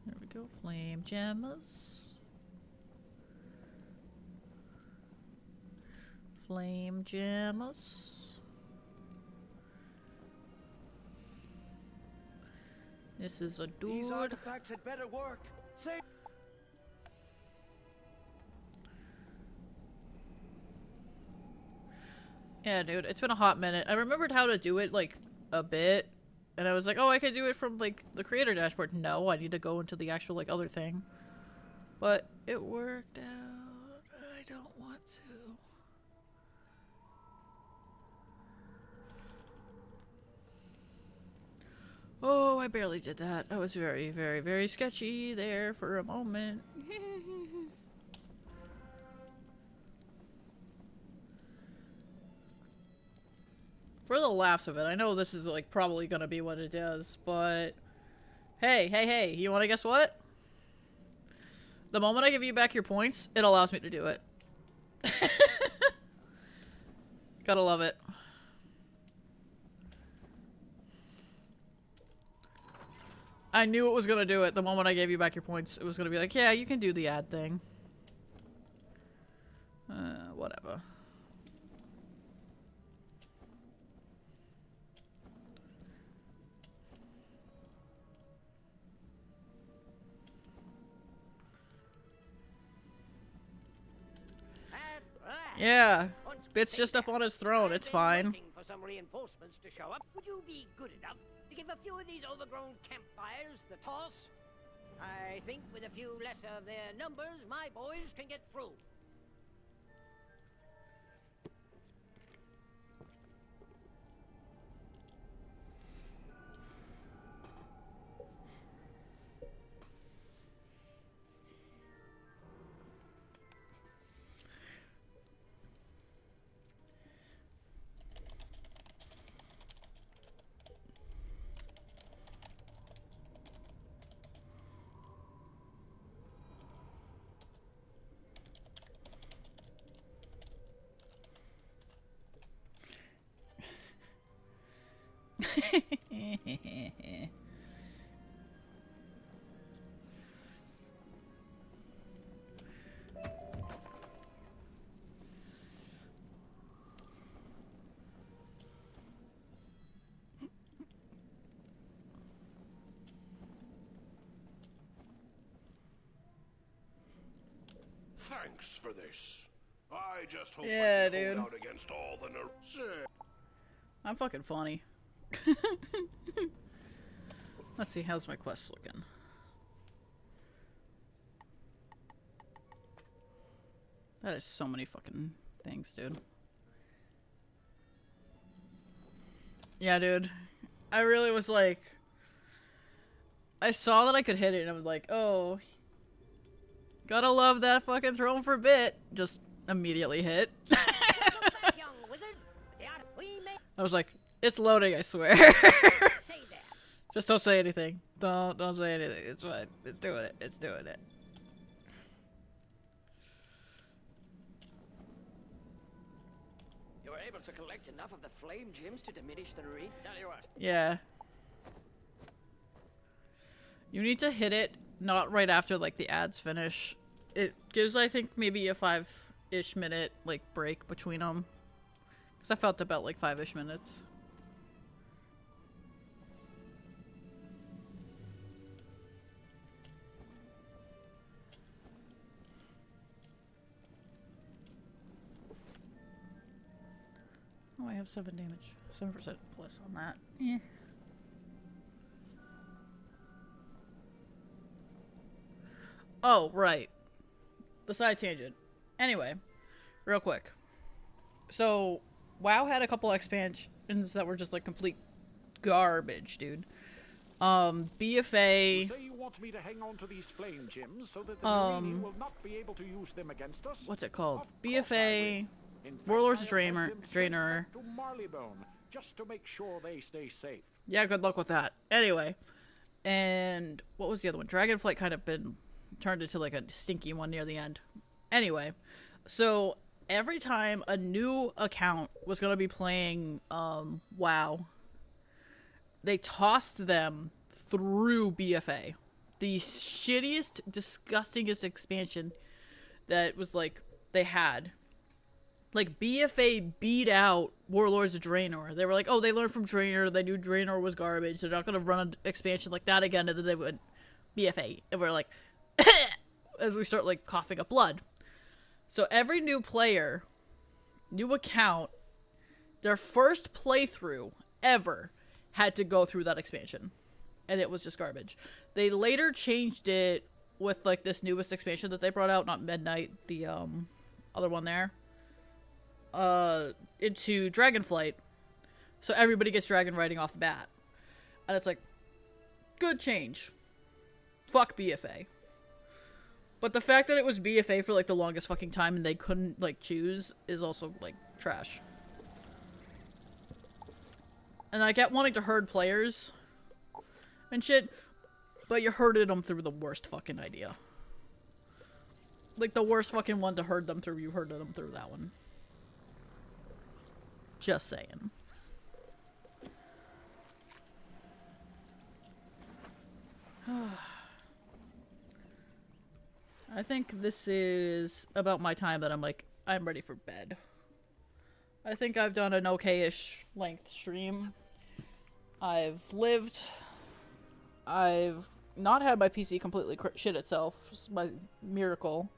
There we go. Flame gemmas. Flame gemmas. This is a dude. These artifacts had better work. Say. Yeah, dude, it's been a hot minute. I remembered how to do it, like, a bit. And I was like, oh, I could do it from, like, the creator dashboard. No, I need to go into the actual, like, other thing. But it worked out. I don't want to. Oh, I barely did that. I was very, very, very sketchy there for a moment. For the laughs of it, I know this is like probably gonna be what it is, but hey, you wanna guess what? The moment I give you back your points, it allows me to do it. Gotta love it. I knew it was gonna do it the moment I gave you back your points. It was gonna be like, yeah, you can do the ad thing. Whatever. Yeah. Bit's just up on his throne. It's fine. Looking for some reinforcements to show up. Would you be good enough to give a few of these overgrown campfires the toss? I think with a few less of their numbers, my boys can get through. Thanks for this. I just hope Yeah, I can dude. hold out against all the I'm fucking funny. Let's see, how's my quest looking? That is so many fucking things, dude. Yeah, dude. I really was like... I saw that I could hit it and I was like, oh... Gotta love that fucking throne for a bit. Just immediately hit. I was like, it's loading, I swear. Just don't say anything. Don't say anything. It's fine. It's doing it. It's doing it. You were able to collect enough of the flame gems to diminish the read? Tell you what. Yeah. You need to hit it not right after like the ads finish. It gives, I think, maybe a 5-ish minute like break between them. Because I felt about like 5-ish minutes. Oh, I have 7 damage. 7% plus on that. Eh. Oh, right. The side tangent. Anyway, real quick. So, WoW had a couple expansions that were just like complete garbage, dude. BFA. You say you want me to hang on to these flame gems so that the Narini will not be able to use them against us? What's it called? BFA. Warlord's Drainer. To Marleybone, just to make sure they stay safe. Yeah, good luck with that. Anyway, and what was the other one? Dragonflight kind of been turned into like a stinky one near the end. Anyway, so every time a new account was going to be playing WoW, they tossed them through BFA. The shittiest, disgustingest expansion that was like they had. Like, BFA beat out Warlords of Draenor. They were like, oh, they learned from Draenor. They knew Draenor was garbage. They're not going to run an expansion like that again. And then they went BFA. And we're like, as we start, like, coughing up blood. So every new player, new account, their first playthrough ever had to go through that expansion. And it was just garbage. They later changed it with, like, this newest expansion that they brought out. Not Midnight, the other one there. Into Dragonflight, so everybody gets dragon riding off the bat, and it's like, good change. Fuck BFA. But the fact that it was BFA for like the longest fucking time and they couldn't like choose is also like trash. And I get wanting to herd players and shit, but you herded them through the worst fucking idea. Like the worst fucking one to herd them through, you herded them through that one. Just saying. I think this is about my time that I'm like, I'm ready for bed. I think I've done an okay-ish length stream. I've lived. I've not had my PC completely shit itself. It's my miracle.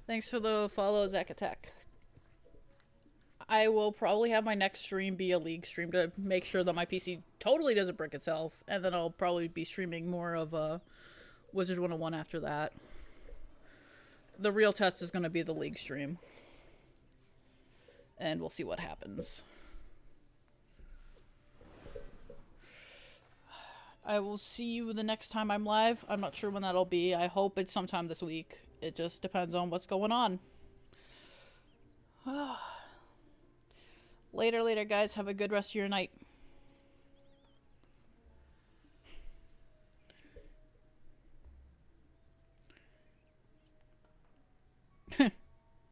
Thanks for the follow, Zacatech. I will probably have my next stream be a League stream to make sure that my PC totally doesn't brick itself, and then I'll probably be streaming more of Wizard 101 after that. The real test is going to be the League stream. And we'll see what happens. I will see you the next time I'm live. I'm not sure when that'll be. I hope it's sometime this week. It just depends on what's going on. Later, guys. Have a good rest of your night.